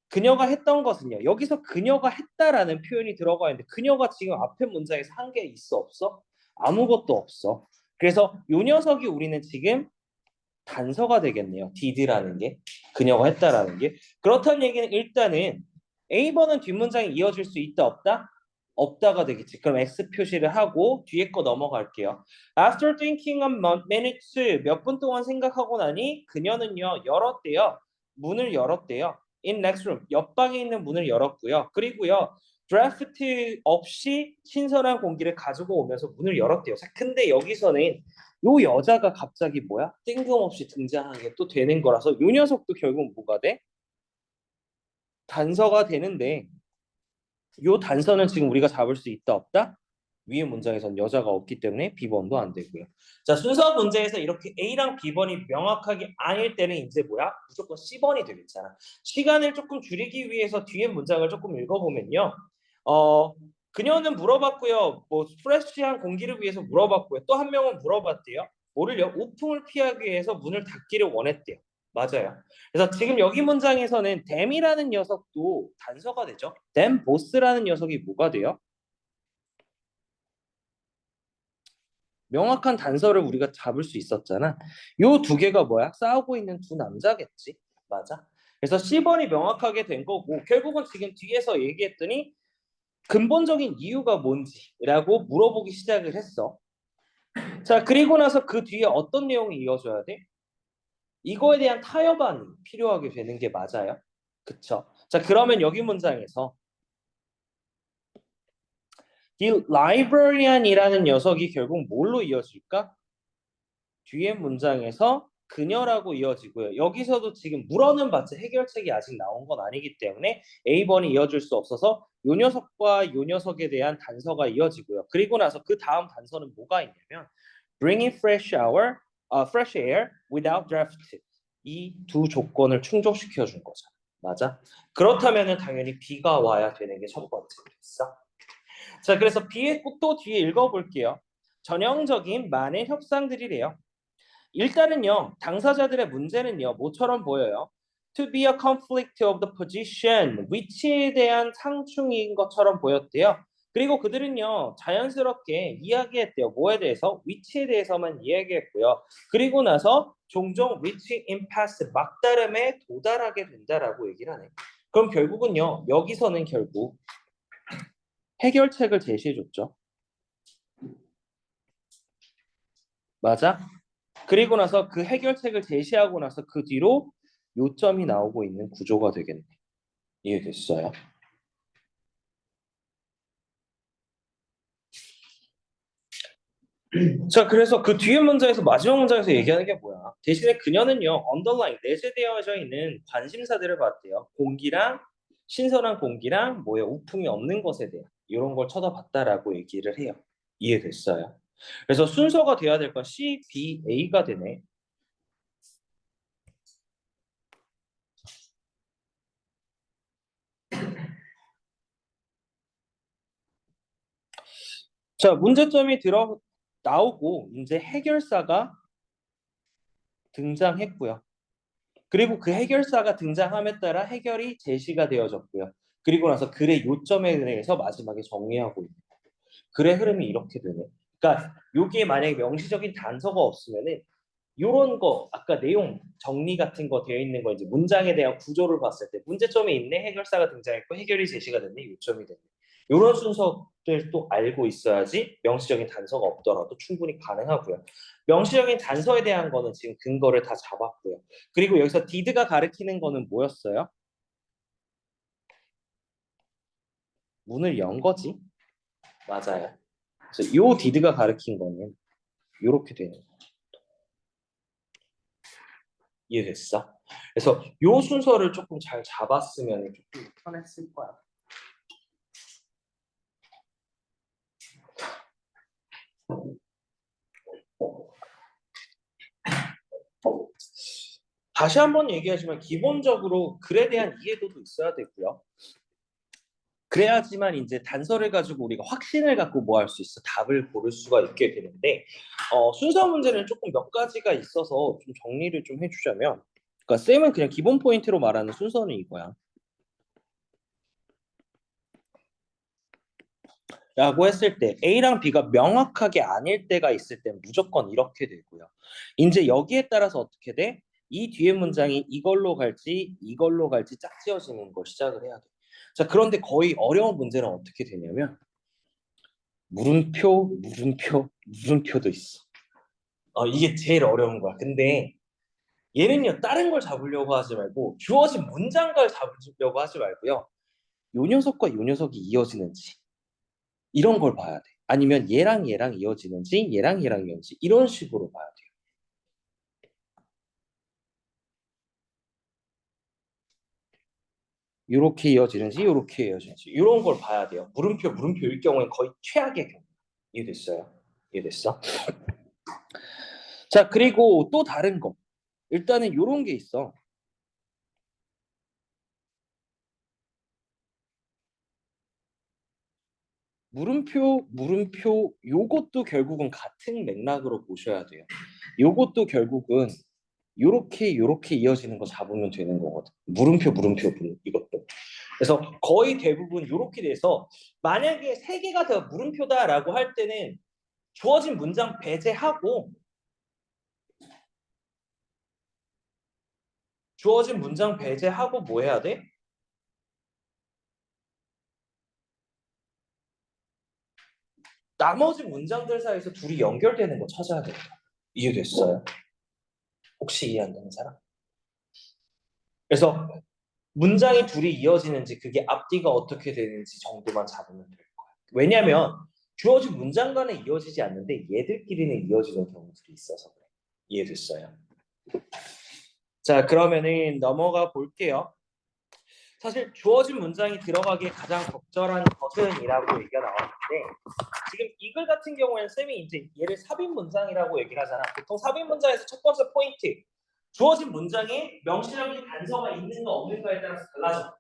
그녀가 했던 것은요. 여기서 그녀가 했다라는 표현이 들어가 있는데 그녀가 지금 앞에 문장에서 한 게 있어 없어? 아무것도 없어. 그래서 요 녀석이 우리는 지금 단서가 되겠네요. did라는 게 그녀가 했다라는 게 그렇다는 얘기는 일단은 A번은 뒷문장이 이어질 수 있다 없다? 없다가 되겠지. 그럼 X 표시를 하고 뒤에 거 넘어갈게요. After thinking a minute, 몇 분 동안 생각하고 나니 그녀는요 열었대요. 문을 열었대요. In next room, 옆방에 있는 문을 열었고요. 그리고요 드래프트 없이 신선한 공기를 가지고 오면서 문을 열었대요. 자, 근데 여기서는 요 여자가 갑자기 뭐야? 뜬금없이 등장하게 또 되는 거라서 요 녀석도 결국 뭐가 돼? 단서가 되는데 요 단서는 지금 우리가 잡을 수 있다 없다? 위의 문장에선 여자가 없기 때문에 B번도 안 되고요. 자, 순서 문제에서 이렇게 A랑 B번이 명확하게 아닐 때는 이제 뭐야? 무조건 C번이 되겠잖아. 시간을 조금 줄이기 위해서 뒤에 문장을 조금 읽어보면요. 어, 그녀는 물어봤고요. 뭐 프레시한 공기를 위해서 물어봤고요. 또 한 명은 물어봤대요. 뭐를요? 우풍을 피하기 위해서 문을 닫기를 원했대요. 맞아요. 그래서 지금 여기 문장에서는 댐이라는 녀석도 단서가 되죠. 댐 보스라는 녀석이 뭐가 돼요? 명확한 단서를 우리가 잡을 수 있었잖아. 요 두 개가 뭐야? 싸우고 있는 두 남자겠지. 맞아. 그래서 C번이 명확하게 된 거고 결국은 지금 뒤에서 얘기했더니 근본적인 이유가 뭔지라고 물어보기 시작을 했어. 자, 그리고 나서 그 뒤에 어떤 내용이 이어져야 돼? 이거에 대한 타협안이 필요하게 되는 게 맞아요. 그쵸? 자, 그러면 여기 문장에서 이 librarian이라는 녀석이 결국 뭘로 이어질까? 뒤에 문장에서 그녀라고 이어지고요. 여기서도 지금 물어는 봤지 해결책이 아직 나온 건 아니기 때문에 A번이 이어질 수 없어서 요 녀석과 요 녀석에 대한 단서가 이어지고요. 그리고 나서 그 다음 단서는 뭐가 있냐면 bringing fresh air without draft. 이 두 조건을 충족시켜 준 거잖아. 맞아? 그렇다면은 당연히 B가 와야 되는 게 첫 번째겠어. 자, 그래서 B의 또 뒤에 읽어볼게요. 전형적인 많은 협상들이래요. 일단은요, 당사자들의 문제는요, 뭐처럼 보여요? To be a conflict of the position, 위치에 대한 상충인 것처럼 보였대요. 그리고 그들은요, 자연스럽게 이야기했대요. 뭐에 대해서? 위치에 대해서만 이야기했고요. 그리고 나서 종종 reaching impasse, 막다름에 도달하게 된다라고 얘기를 하네. 그럼 결국은요, 여기서는 결국 해결책을 제시해줬죠. 맞아? 그리고 나서 그 해결책을 제시하고 나서 그 뒤로 요점이 나오고 있는 구조가 되겠네. 이해됐어요? 자, 그래서 그 뒤에 문장에서 마지막 문장에서 얘기하는 게 뭐야? 대신에 그녀는요, 언더라인 내재되어져 있는 관심사들을 봤대요. 공기랑 신선한 공기랑 뭐야 우풍이 없는 것에 대한 이런 걸 쳐다봤다라고 얘기를 해요. 이해됐어요? 그래서 순서가 돼야 될 건 C, B, A가 되네. 자, 문제점이 들어 나오고 이제 해결사가 등장했고요. 그리고 그 해결사가 등장함에 따라 해결이 제시가 되어졌고요. 그리고 나서 글의 요점에 대해서 마지막에 정리하고 있는 글의 흐름이 이렇게 되네. 그러니까 여기에 만약에 명시적인 단서가 없으면은 요런 거 아까 내용 정리 같은 거 되어 있는 거 이제 문장에 대한 구조를 봤을 때 문제점이 있네 해결사가 등장했고 해결이 제시가 됐네 요점이 됐네 요런 순서들 또 알고 있어야지 명시적인 단서가 없더라도 충분히 가능하고요. 명시적인 단서에 대한 거는 지금 근거를 다 잡았고요. 그리고 여기서 did가 가리키는 거는 뭐였어요? 문을 연 거지. 맞아요. 그래서 요 did가 가리킨 거는 요렇게 되는 거예요. 이해됐어? 그래서 요 순서를 조금 잘 잡았으면 조금 편했을 거야. 다시 한번 얘기하지만 기본적으로 글에 대한 이해도도 있어야 되고요. 그래야지만 이제 단서를 가지고 우리가 확신을 갖고 뭐 할 수 있어 답을 고를 수가 있게 되는데 순서 문제는 조금 몇 가지가 있어서 좀 정리를 좀 해주자면 그러니까 쌤은 그냥 기본 포인트로 말하는 순서는 이거야. 라고 했을 때 A랑 B가 명확하게 아닐 때가 있을 땐 무조건 이렇게 되고요. 이제 여기에 따라서 어떻게 돼? 이 뒤에 문장이 이걸로 갈지 이걸로 갈지 짝지어지는 걸 시작을 해야 돼. 자, 그런데 거의 어려운 문제는 어떻게 되냐면 물음표, 물음표, 물음표도 있어. 이게 제일 어려운 거야. 근데 얘는요, 다른 걸 잡으려고 하지 말고 주어진 문장걸 잡으려고 하지 말고요. 요 녀석과 요 녀석이 이어지는지 이런 걸 봐야 돼. 아니면 얘랑 얘랑 이어지는지 얘랑 얘랑 이어지는지 이런 식으로 봐야 돼요. 이렇게 이어지는지 이렇게 이어지는지 이런 걸 봐야 돼요. 물음표 물음표일 경우엔 거의 최악의 경우. 이해됐어요? 이해됐어? 자, 그리고 또 다른 거. 일단은 이런 게 있어. 물음표, 물음표, 요것도 결국은 같은 맥락으로 보셔야 돼요. 요것도 결국은 요렇게 이어지는 거 잡으면 되는 거거든. 물음표, 물음표, 이것도. 그래서 거의 대부분 요렇게 돼서 만약에 세 개가 더 물음표다라고 할 때는 주어진 문장 배제하고 주어진 문장 배제하고 뭐 해야 돼? 나머지 문장들 사이에서 둘이 연결되는 거 찾아야 돼요. 이해됐어요? 혹시 이해 안 되는 사람? 그래서 문장이 둘이 이어지는지 그게 앞뒤가 어떻게 되는지 정도만 잡으면 될 거예요. 왜냐하면 주어진 문장 간에 이어지지 않는데 얘들끼리는 이어지는 경우들이 있어서 그래. 이해됐어요? 자, 그러면은 넘어가 볼게요. 사실 주어진 문장이 들어가기에 가장 적절한 것은 이라고 얘기가 나왔는데 지금 이 글 같은 경우에는 쌤이 이제 얘를 삽입 문장이라고 얘기를 하잖아. 보통 삽입 문장에서 첫 번째 포인트 주어진 문장에 명시적인 단서가 있는가 없는가에 따라서 달라져.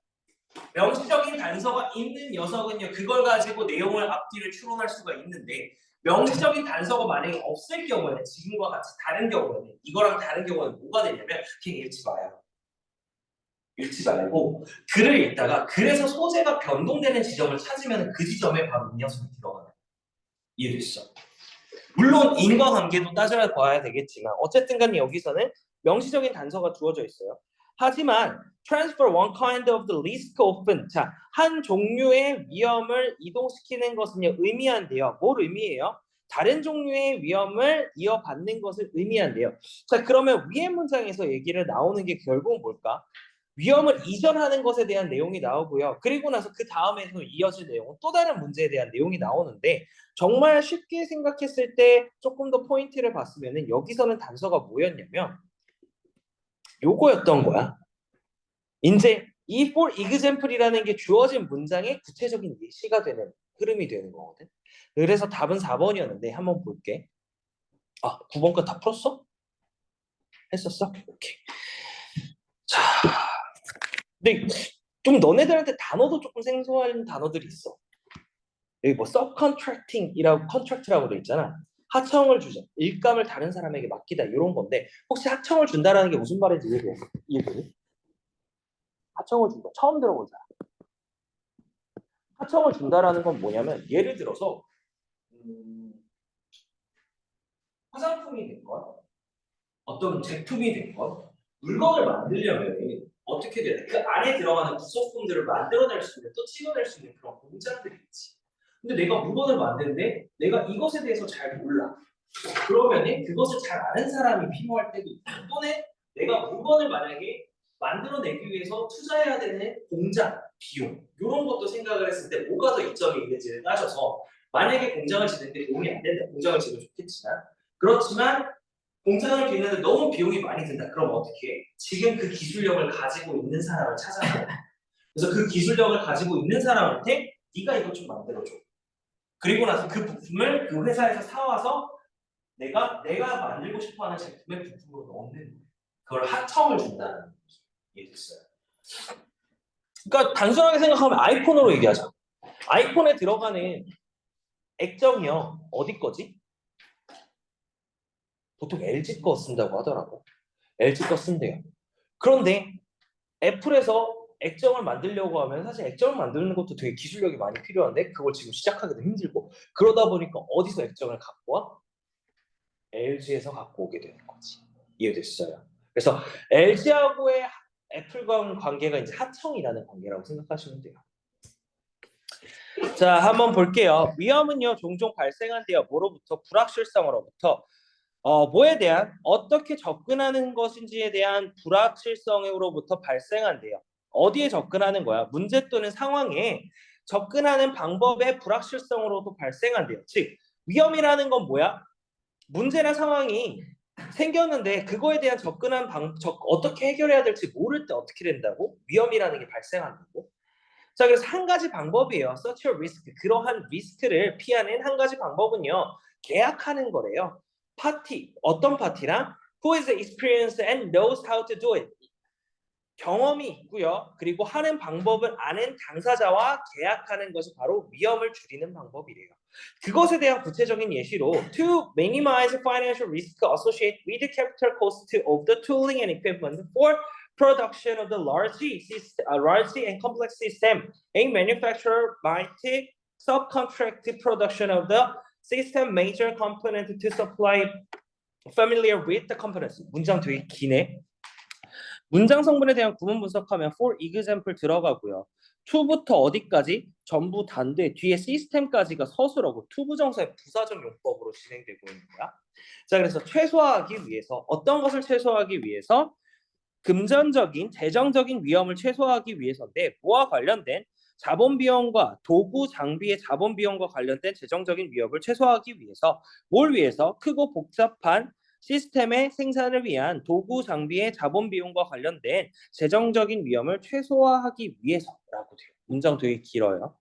명시적인 단서가 있는 녀석은요 그걸 가지고 내용을 앞뒤를 추론할 수가 있는데 명시적인 단서가 만약에 없을 경우에는 지금과 같이 다른 경우에는 이거랑 다른 경우에는 뭐가 되냐면 그냥 읽지 마요. 읽지 말고 글을 읽다가 글에서 소재가 변동되는 지점을 찾으면 그 지점에 바로 이 녀석이 들어가는 거예요. 이해됐어? 물론 인과관계도 따져야 봐야 되겠지만 어쨌든 간에 여기서는 명시적인 단서가 주어져 있어요. 하지만 transfer one kind of the risk often 자, 한 종류의 위험을 이동시키는 것은요 의미한대요. 뭘 의미해요? 다른 종류의 위험을 이어받는 것을 의미한대요. 자, 그러면 위의 문장에서 얘기를 나오는 게 결국은 뭘까? 위험을 이전하는 것에 대한 내용이 나오고요. 그리고 나서 그 다음에서 이어질 내용은 또 다른 문제에 대한 내용이 나오는데 정말 쉽게 생각했을 때 조금 더 포인트를 봤으면 여기서는 단서가 뭐였냐면 요거였던 거야. 이제 이 for example이라는 게 주어진 문장의 구체적인 예시가 되는 흐름이 되는 거거든. 그래서 답은 4번이었는데 한번 볼게. 9번까지 다 풀었어? 했었어? 오케이. 자, 근데 좀 너네들한테 단어도 조금 생소한 단어들이 있어. 여기 뭐 subcontracting이라고 컨트랙트라고 돼 있잖아. 하청을 주자. 일감을 다른 사람에게 맡기다 이런 건데 혹시 하청을 준다라는 게 무슨 말인지 이해돼? 하청을 준다. 처음 들어보자. 하청을 준다라는 건 뭐냐면 예를 들어서 화장품이 될 거야. 어떤 제품이 됐건 물건을 만들려면 어떻게 돼야 돼? 그 안에 들어가는 부속품들을 만들어낼 수 있는 또 찍어낼 수 있는 그런 공장들이 있지. 근데 내가 물건을 만드는데 내가 이것에 대해서 잘 몰라. 그러면은 그것을 잘 아는 사람이 필요할 때도 있고 또는 내가 물건을 만약에 만들어내기 위해서 투자해야 되는 공장, 비용 이런 것도 생각을 했을 때 뭐가 더 이점이 있는지를 따져서 만약에 공장을 짓는데 도움이 안 된다. 공장을 지으면 좋겠지만 그렇지만 공장을 짓는데 너무 비용이 많이 든다. 그럼 어떻게 해? 지금 그 기술력을 가지고 있는 사람을 찾아야 돼. 그래서 그 기술력을 가지고 있는 사람한테 네가 이거 좀 만들어줘. 그리고 나서 그 부품을 그 회사에서 사와서 내가 만들고 싶어하는 제품의 부품으로 넣는 그걸 하청을 준다는 얘기 됐어요. 그러니까 단순하게 생각하면 아이폰으로 얘기하자. 아이폰에 들어가는 액정이요 어디 거지? 보통 LG 거 쓴다고 하더라고. LG 거 쓴대요. 그런데 애플에서 액정을 만들려고 하면 사실 액정을 만드는 것도 되게 기술력이 많이 필요한데 그걸 지금 시작하기도 힘들고 그러다 보니까 어디서 액정을 갖고 와? LG에서 갖고 오게 되는 거지. 이해됐어요? 그래서 LG하고의 애플과 관계가 이제 하청이라는 관계라고 생각하시면 돼요. 자, 한번 볼게요. 위험은요 종종 발생한대요. 뭐로부터? 불확실성으로부터. 뭐에 대한 어떻게 접근하는 것인지에 대한 불확실성으로부터 발생한대요. 어디에 접근하는 거야? 문제 또는 상황에 접근하는 방법의 불확실성으로도 발생한대요. 즉 위험이라는 건 뭐야? 문제나 상황이 생겼는데 그거에 대한 어떻게 해결해야 될지 모를 때 어떻게 된다고? 위험이라는 게 발생한다고. 자, 그래서 한 가지 방법이에요. Such a risk. 그러한 리스크를 피하는 한 가지 방법은요. 계약하는 거래요. 파티, 어떤 파티랑 who is experienced and knows how to do it. 경험이 있고요. 그리고 하는 방법을 아는 당사자와 계약하는 것이 바로 위험을 줄이는 방법이래요. 그것에 대한 구체적인 예시로 to minimize financial risk associated with the capital cost of the tooling and equipment for production of the large and complex system. A manufacturer might subcontract the production of the system major component to supply familiar with the components. 문장 되게 기네. 문장 성분에 대한 구문 분석하면 for example 들어가고요. to부터 어디까지? 전부 단데 뒤에 시스템까지가 서술어고 to 부정사의 부사적 용법으로 진행되고 있는 거야. 자, 그래서 최소화하기 위해서 어떤 것을 최소화하기 위해서 금전적인 재정적인 위험을 최소화하기 위해서인데 뭐와 관련된 자본 비용과 도구 장비의 자본 비용과 관련된 재정적인 위협을 최소화하기 위해서 뭘 위해서 크고 복잡한 시스템의 생산을 위한 도구 장비의 자본 비용과 관련된 재정적인 위험을 최소화하기 위해서라고 돼요. 문장 되게 길어요.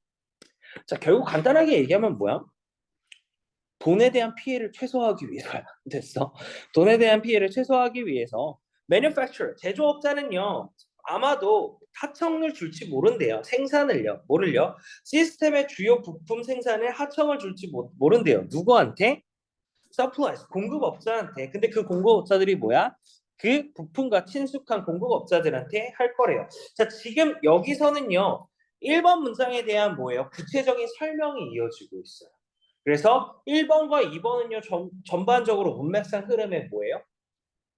자, 결국 간단하게 얘기하면 뭐야? 돈에 대한 피해를 최소화하기 위해서야. 됐어. 돈에 대한 피해를 최소화하기 위해서 manufacturer, 제조업자는요. 아마도 하청을 줄지 모른대요. 생산을요. 뭐를요? 시스템의 주요 부품 생산에 하청을 줄지 모른대요. 누구한테? suppliers, 공급업자한테. 근데 그 공급업자들이 뭐야? 그 부품과 친숙한 공급업자들한테 할 거래요. 자, 지금 여기서는요. 1번 문장에 대한 뭐예요? 구체적인 설명이 이어지고 있어요. 그래서 1번과 2번은요. 전반적으로 문맥상 흐름에 뭐예요?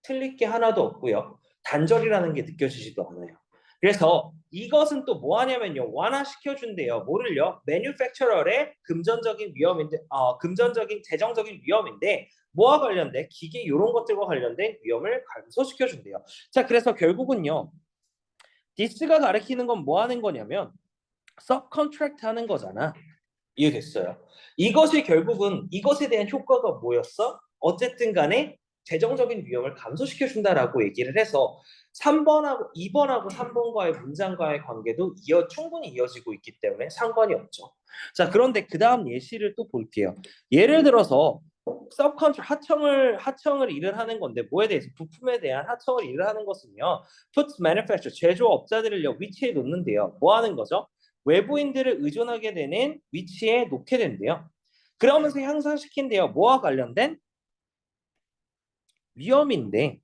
틀릴 게 하나도 없고요. 단절이라는 게 느껴지지도 않아요. 그래서 이것은 또 뭐 하냐면요. 완화시켜준대요. 뭐를요? 매뉴팩처럴의 금전적인 위험인데, 금전적인 재정적인 위험인데 뭐와 관련된 기계 이런 것들과 관련된 위험을 감소시켜준대요. 자, 그래서 결국은요. 디스가 가리키는 건 뭐 하는 거냐면 서브컨트랙트 하는 거잖아. 이해됐어요? 이것이 결국은 이것에 대한 효과가 뭐였어? 어쨌든 간에 재정적인 위험을 감소시켜준다라고 얘기를 해서 3번하고 2번하고 3번과의 문장과의 관계도 충분히 이어지고 있기 때문에 상관이 없죠. 자, 그런데 그 다음 예시를 또 볼게요. 예를 들어서 서브컨트랙 하청을 일을 하는 건데 뭐에 대해서 부품에 대한 하청을 일을 하는 것은요. puts manufacturer 제조업자들을요 위치에 놓는데요. 뭐 하는 거죠? 외부인들을 의존하게 되는 위치에 놓게 된대요. 그러면서 향상시킨대요. 뭐와 관련된? 위험인데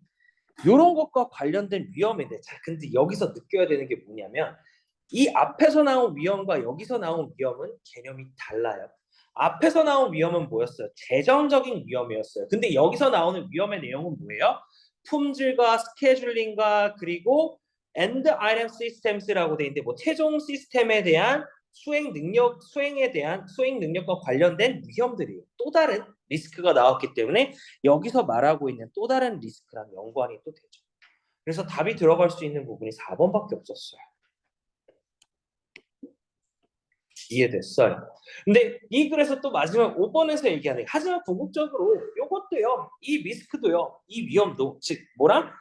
이런 것과 관련된 위험인데 자, 근데 여기서 느껴야 되는 게 뭐냐면 이 앞에서 나온 위험과 여기서 나온 위험은 개념이 달라요. 앞에서 나온 위험은 뭐였어요? 재정적인 위험이었어요. 근데 여기서 나오는 위험의 내용은 뭐예요? 품질과 스케줄링과 그리고 end item systems라고 돼 있는데 뭐 최종 시스템에 대한 수행 능력과 관련된 위험들이에요. 또 다른 리스크가 나왔기 때문에 여기서 말하고 있는 또 다른 리스크랑 연관이 또 되죠. 그래서 답이 들어갈 수 있는 부분이 4번밖에 없었어요. 이해됐어요. 근데 이 글에서 또 마지막 5번에서 얘기하는 게 하지만 궁극적으로 이것도요. 이 리스크도요. 이 위험도 즉 뭐랑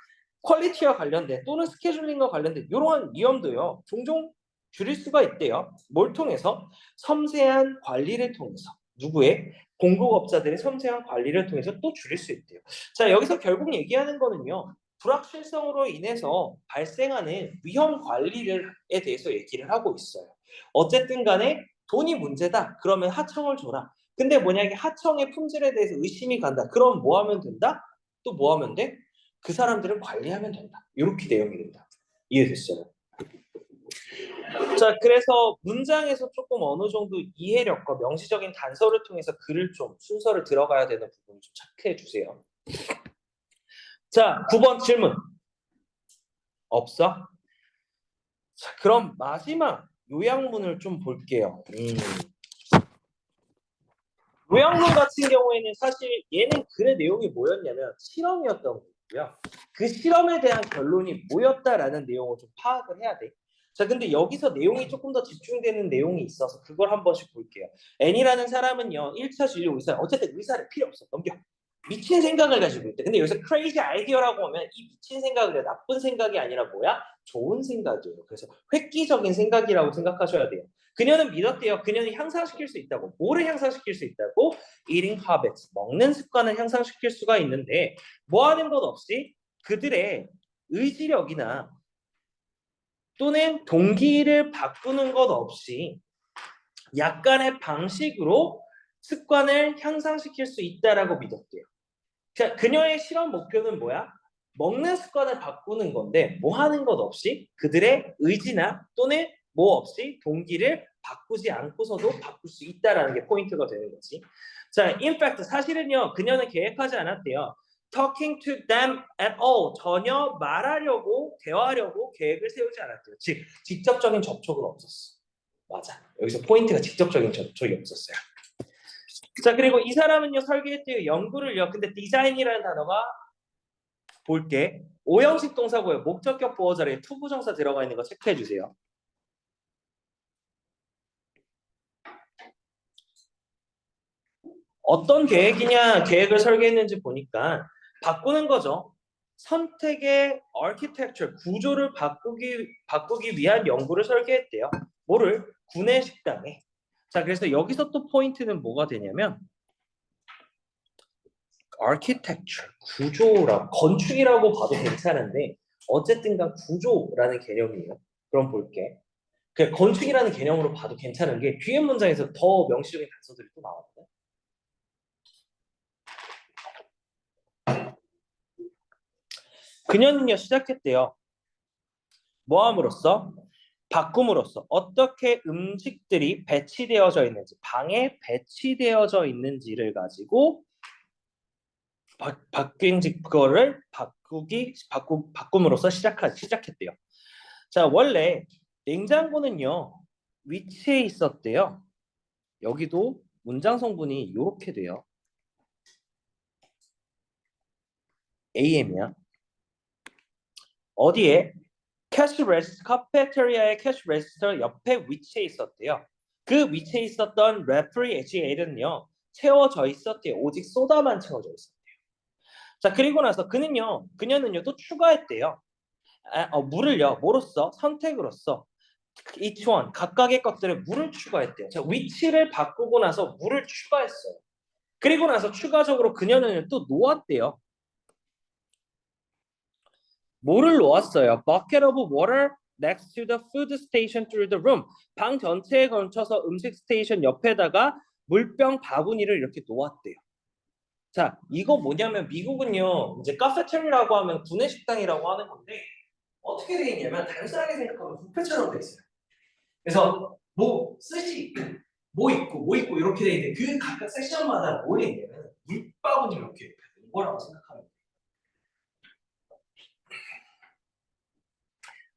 퀄리티와 관련된 또는 스케줄링과 관련된 이러한 위험도요. 종종 줄일 수가 있대요. 뭘 통해서? 섬세한 관리를 통해서. 누구의? 공급업자들의 섬세한 관리를 통해서 또 줄일 수 있대요. 자, 여기서 결국 얘기하는 거는요. 불확실성으로 인해서 발생하는 위험 관리에 대해서 얘기를 하고 있어요. 어쨌든 간에 돈이 문제다. 그러면 하청을 줘라. 근데 뭐냐, 하청의 품질에 대해서 의심이 간다. 그럼 뭐 하면 된다? 또 뭐 하면 돼? 그 사람들을 관리하면 된다. 이렇게 내용이 된다. 이해됐어요? 자, 그래서 문장에서 조금 어느 정도 이해력과 명시적인 단서를 통해서 글을 좀 순서를 들어가야 되는 부분 좀 체크해 주세요. 자, 9번 질문. 없어? 자, 그럼 마지막 요약문을 좀 볼게요. 요약문 같은 경우에는 사실 얘는 글의 내용이 뭐였냐면 실험이었던 거고요. 그 실험에 대한 결론이 뭐였다라는 내용을 좀 파악을 해야 돼. 자, 근데 여기서 내용이 조금 더 집중되는 내용이 있어서 그걸 한 번씩 볼게요. N이라는 사람은요, 1차 진료 의사, 어쨌든 의사를 필요 없어. 넘겨. 미친 생각을 가지고 있대. 근데 여기서 crazy 아이디어라고 하면 이 미친 생각을 해. 나쁜 생각이 아니라 뭐야? 좋은 생각이에요. 그래서 획기적인 생각이라고 생각하셔야 돼요. 그녀는 믿었대요. 그녀는 향상시킬 수 있다고. 뭐를 향상시킬 수 있다고? Eating habits, 먹는 습관을 향상시킬 수가 있는데 뭐 하는 것 없이 그들의 의지력이나 또는 동기를 바꾸는 것 없이 약간의 방식으로 습관을 향상시킬 수 있다라고 믿었대요. 그녀의 실험 목표는 뭐야? 먹는 습관을 바꾸는 건데 뭐 하는 것 없이 그들의 의지나 또는 뭐 없이 동기를 바꾸지 않고서도 바꿀 수 있다라는 게 포인트가 되는 거지. 자, in fact 사실은요 그녀는 계획하지 않았대요. Talking to them at all 전혀 말하려고 대화하려고 계획을 세우지 않았대요. 즉 직접적인 접촉은 없었어. 맞아. 여기서 포인트가 직접적인 접촉이 없었어요. 자, 그리고 이 사람은요 설계했대요. 연구를요. 근데 디자인이라는 단어가 볼게. 오형식 동사고요. 목적격 보호 자리에 투부정사 들어가 있는 거 체크해 주세요. 어떤 계획이냐 계획을 설계했는지 보니까 바꾸는 거죠. 선택의 architecture 구조를 바꾸기 위한 연구를 설계했대요. 뭐를? 구내식당에. 자, 그래서 여기서 또 포인트는 뭐가 되냐면 architecture 구조라 건축이라고 봐도 괜찮은데 어쨌든간 구조라는 개념이에요. 그럼 볼게. 그 건축이라는 개념으로 봐도 괜찮은 게 뒤에 문장에서 더 명시적인 단서들이 또 나왔거든. 그녀는요 시작했대요. 뭐함으로써? 바꿈으로써 어떻게 음식들이 배치되어져 있는지 방에 배치되어져 있는지를 가지고 바뀐지 그거를 바꿈으로써 시작했대요. 자, 원래 냉장고는요 위치에 있었대요. 여기도 문장 성분이 이렇게 돼요. AM이야. 어디에? 캐시 레지스터, 카페테리아의 캐시 레지스터 옆에 위치해 있었대요. 그 위치에 있었던 레프리지레이터는요 채워져 있었대요. 오직 소다만 채워져 있었대요. 자, 그리고 나서 그녀는요 또 추가했대요. 물을요 뭐로써? 선택으로써 each one 각각의 것들에 물을 추가했대요. 자, 위치를 바꾸고 나서 물을 추가했어요. 그리고 나서 추가적으로 그녀는 또 놓았대요. 뭐를 놓았어요? Bucket of water next to the food station through the room. 방 전체에 걸쳐서 음식 스테이션 옆에다가 물병 바구니를 이렇게 놓았대요. 자, 이거 뭐냐면 미국은요 이제 카페테리아라고 하면 구내식당이라고 하는 건데 어떻게 돼 있냐면 단순하게 생각하면 뷔페처럼 돼 있어요. 그래서 뭐 스시 뭐 있고 이렇게 돼 있는데 그 각각 섹션마다 뭐에 있냐면 물바구니 이렇게 이거라고 생각하면 돼요.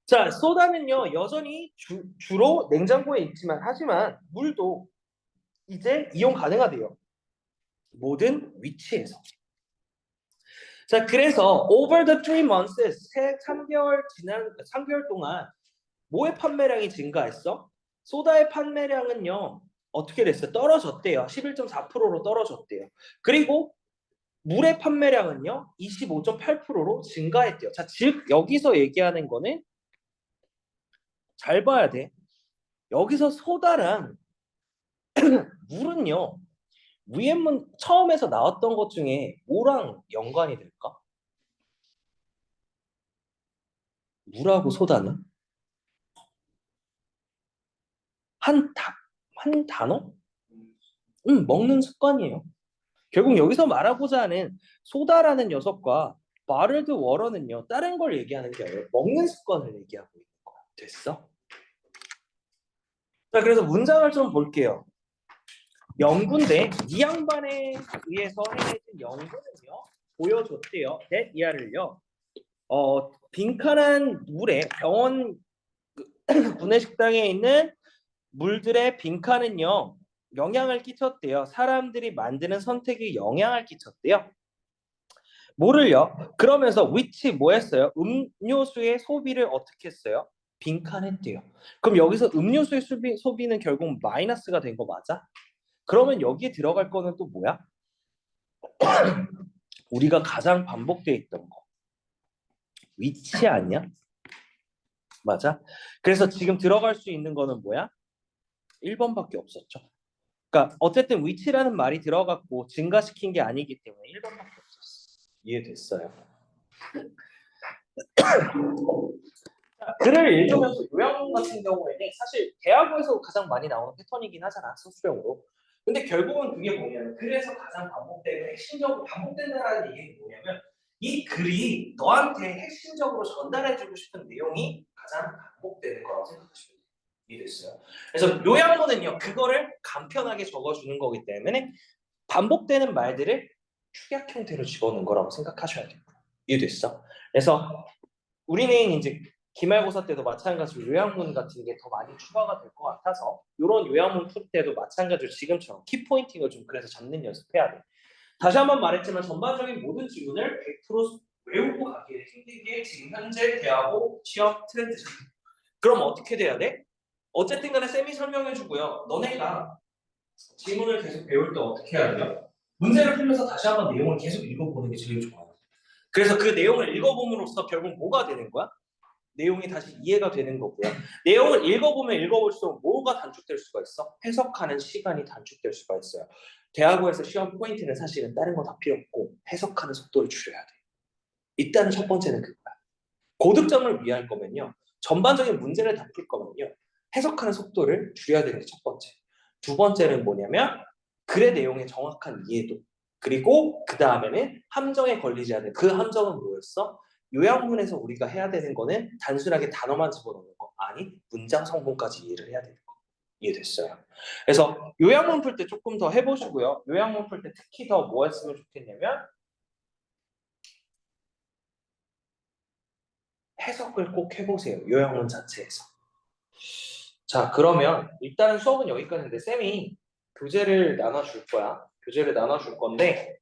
자, 소다는요 여전히 주로 냉장고에 있지만 하지만 물도 이제 이용 가능하대요. 모든 위치에서. 자, 그래서 over the 3 months, 3개월 지난 3개월 동안 뭐의 판매량이 증가했어? 소다의 판매량은요 어떻게 됐어요? 떨어졌대요. 11.4%로 떨어졌대요. 그리고 물의 판매량은요 25.8%로 증가했대요. 자, 즉 여기서 얘기하는 거는 잘 봐야 돼. 여기서 소다랑 물은요 위에 문 처음에서 나왔던 것 중에 뭐랑 연관이 될까? 물하고 소다는 한 한 단어? 먹는 습관이에요. 결국 여기서 말하고자 하는 소다라는 녀석과 바를드 워런은요 다른 걸 얘기하는 게 아니라 먹는 습관을 얘기하고 있는 거야. 됐어? 자, 그래서 문장을 좀 볼게요. 연구인데 이 양반에 의해서 해내진 연구는요 보여줬대요. that 이하를요. 빈칸한 물에 병원 구내식당에 있는 물들의 빈칸은요 영향을 끼쳤대요. 사람들이 만드는 선택에 영향을 끼쳤대요. 뭐를요? 그러면서 which 뭐 했어요? 음료수의 소비를 어떻게 했어요? 빈칸했대요. 그럼 여기서 음료수의 소비는 결국 마이너스가 된 거 맞아? 그러면 여기에 들어갈 거는 또 뭐야? 우리가 가장 반복되어 있던 거. 위치 아니야? 맞아? 그래서 지금 들어갈 수 있는 거는 뭐야? 1번밖에 없었죠. 그러니까 어쨌든 위치라는 말이 들어갔고 증가시킨 게 아니기 때문에 1번밖에 없었어. 이해됐어요? 글을 읽으면서 요약문 같은 경우에는 사실 대학에서 가장 많이 나오는 패턴이긴 하잖아, 수수용으로. 근데 결국은 그게 뭐냐면 그래서 가장 반복되고 핵심적으로 반복된다라는 얘기는 뭐냐면 이 글이 너한테 핵심적으로 전달해주고 싶은 내용이 가장 반복되는 거라고 생각하시면 돼요. 이해됐어요? 그래서 요약문은요 그거를 간편하게 적어주는 거기 때문에 반복되는 말들을 축약 형태로 집어넣은 거라고 생각하셔야 돼요. 이해됐어? 그래서 우리는 이제 기말고사 때도 마찬가지로 요약문 같은 게 더 많이 추가가 될 것 같아서 이런 요약문 풀 때도 마찬가지로 지금처럼 키포인팅을 좀 그래서 잡는 연습해야 돼. 다시 한번 말했지만 전반적인 모든 지문을 100% 외우고 가기에 힘들게 지금 현재 대하고 취업 트렌드잖아. 그럼 어떻게 돼야 돼? 어쨌든 간에 쌤이 설명해 주고요. 너네가 지문을 계속 배울 때 어떻게 해야 돼요? 문제를 풀면서 다시 한번 내용을 계속 읽어보는 게 제일 좋아요. 그래서 그 내용을 읽어봄으로써 결국 뭐가 되는 거야? 내용이 다시 이해가 되는 거고요. 내용을 읽어보면 읽어볼수록 뭐가 단축될 수가 있어? 해석하는 시간이 단축될 수가 있어요. 대학원에서 시험 포인트는 사실은 다른 거 다 필요 없고 해석하는 속도를 줄여야 돼. 일단은 첫 번째는 그거야. 고득점을 위할 거면요. 전반적인 문제를 다 풀 거면요. 해석하는 속도를 줄여야 되는 게 첫 번째. 두 번째는 뭐냐면 글의 내용의 정확한 이해도. 그리고 그 다음에는 함정에 걸리지 않는 그 함정은 뭐였어? 요약문에서 우리가 해야 되는 거는 단순하게 단어만 집어넣는 거 아니 문장 성분까지 이해를 해야 되는 거. 이해됐어요? 그래서 요약문 풀 때 조금 더 해보시고요. 요약문 풀 때 특히 더 뭐 했으면 좋겠냐면 해석을 꼭 해보세요. 요약문 자체에서. 자, 그러면 일단은 수업은 여기까지인데 쌤이 교재를 나눠줄 거야. 교재를 나눠줄 건데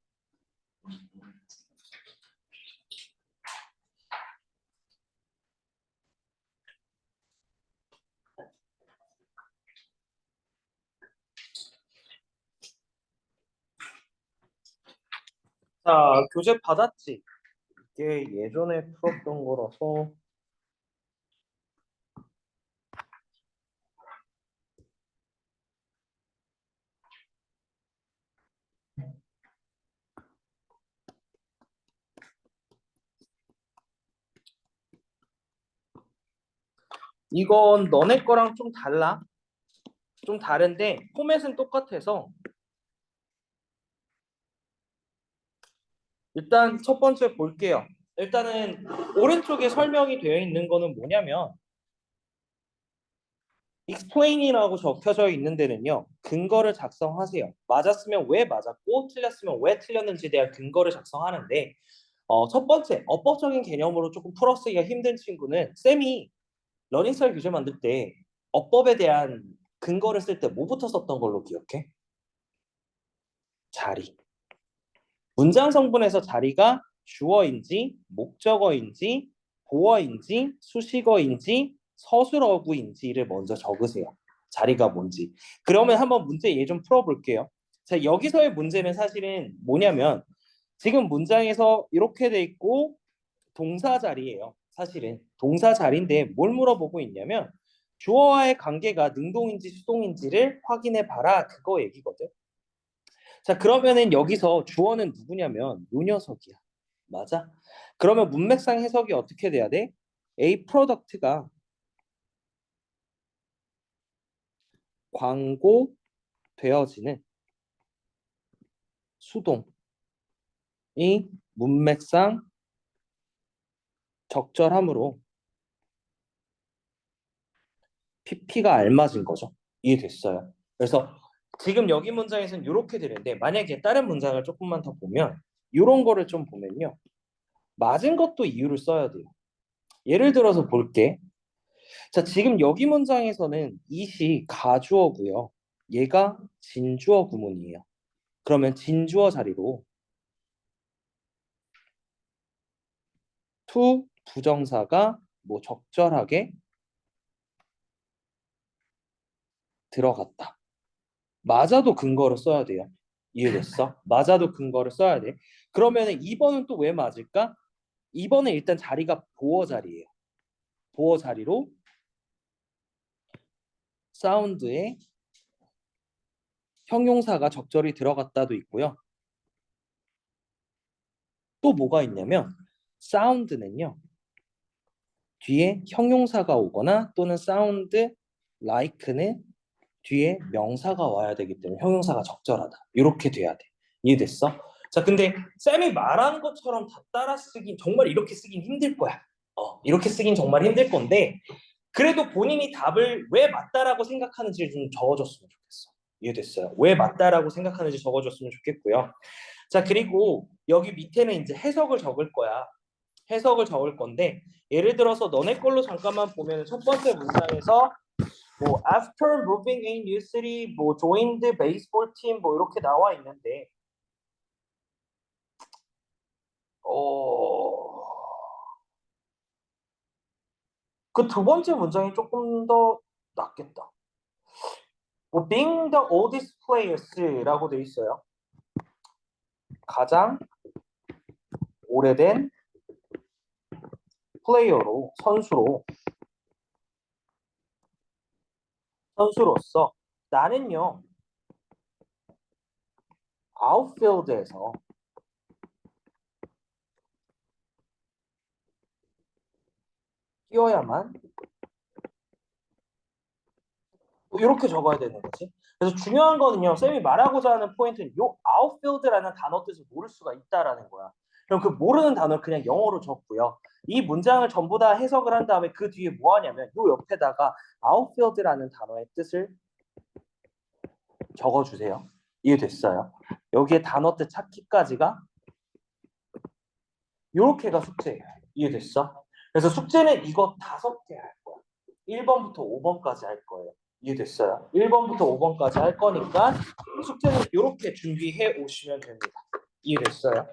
자, 교재 받았지? 이게 예전에 풀었던 거라서 이건 너네 거랑 좀 달라. 좀 다른데 포맷은 똑같아서 일단 첫 번째 볼게요. 일단은 오른쪽에 설명이 되어 있는 거는 뭐냐면 explain이라고 적혀져 있는 데는요. 근거를 작성하세요. 맞았으면 왜 맞았고 틀렸으면 왜 틀렸는지에 대한 근거를 작성하는데 첫 번째 어법적인 개념으로 조금 풀어쓰기가 힘든 친구는 쌤이 러닝 스타일 교재 만들 때 어법에 대한 근거를 쓸 때 뭐부터 썼던 걸로 기억해? 자리. 문장 성분에서 자리가 주어인지 목적어인지 보어인지 수식어인지 서술어구인지를 먼저 적으세요. 자리가 뭔지. 그러면 한번 문제 얘 좀 풀어볼게요. 자, 여기서의 문제는 사실은 뭐냐면 지금 문장에서 이렇게 돼 있고 동사 자리예요. 사실은 동사 자리인데 뭘 물어보고 있냐면 주어와의 관계가 능동인지 수동인지를 확인해 봐라. 그거 얘기거든. 자, 그러면은 여기서 주어는 누구냐면 요 녀석이야. 맞아? 그러면 문맥상 해석이 어떻게 돼야 돼? A 프로덕트가 광고 되어지는 수동이 문맥상 적절함으로 PP가 알맞은 거죠. 이해됐어요? 그래서 지금 여기 문장에서는 이렇게 되는데 만약에 다른 문장을 조금만 더 보면 이런 거를 좀 보면요. 맞은 것도 이유를 써야 돼요. 예를 들어서 볼게. 자, 지금 여기 문장에서는 it이 가주어고요. 얘가 진주어 구문이에요. 그러면 진주어 자리로 to 부정사가 뭐 적절하게 들어갔다. 맞아도 근거를 써야 돼요. 이해됐어? 맞아도 근거를 써야 돼. 그러면 2번은 또 왜 맞을까? 2번은 일단 자리가 보어 자리예요. 보어 자리로 사운드에 형용사가 적절히 들어갔다도 있고요. 또 뭐가 있냐면 사운드는요. 뒤에 형용사가 오거나 또는 사운드 like는 뒤에 명사가 와야 되기 때문에 형용사가 적절하다. 이렇게 돼야 돼. 이해됐어? 자, 근데 쌤이 말한 것처럼 다 따라 쓰긴 정말 이렇게 쓰긴 힘들 거야. 이렇게 쓰긴 정말 힘들 건데 그래도 본인이 답을 왜 맞다라고 생각하는지 좀 적어줬으면 좋겠어. 이해됐어요? 왜 맞다라고 생각하는지 적어줬으면 좋겠고요. 자, 그리고 여기 밑에는 이제 해석을 적을 거야. 해석을 적을 건데 예를 들어서 너네 걸로 잠깐만 보면 첫 번째 문장에서 뭐 after moving in New City 뭐 joined baseball team 뭐 이렇게 나와 있는데 그 두 번째 문장이 조금 더 낫겠다. 뭐 being the oldest players라고 돼 있어요. 가장 오래된 플레이어로 선수로서 나는요 아웃필드에서 뛰어야만 이렇게 적어야 되는 거지. 그래서 중요한 거는요, 쌤이 말하고자 하는 포인트는 요 아웃필드라는 단어 뜻을 모를 수가 있다라는 거야. 그럼 그 모르는 단어를 그냥 영어로 적고요. 이 문장을 전부 다 해석을 한 다음에 그 뒤에 뭐 하냐면 요 옆에다가 아웃필드라는 단어의 뜻을 적어주세요. 이해됐어요? 여기에 단어 뜻 찾기까지가 요렇게가 숙제예요. 이해됐어? 그래서 숙제는 이거 5개 할 거야. 1번부터 5번까지 할 거예요. 이해됐어요? 1번부터 5번까지 할 거니까 숙제는 이렇게 준비해 오시면 됩니다. 이해됐어요?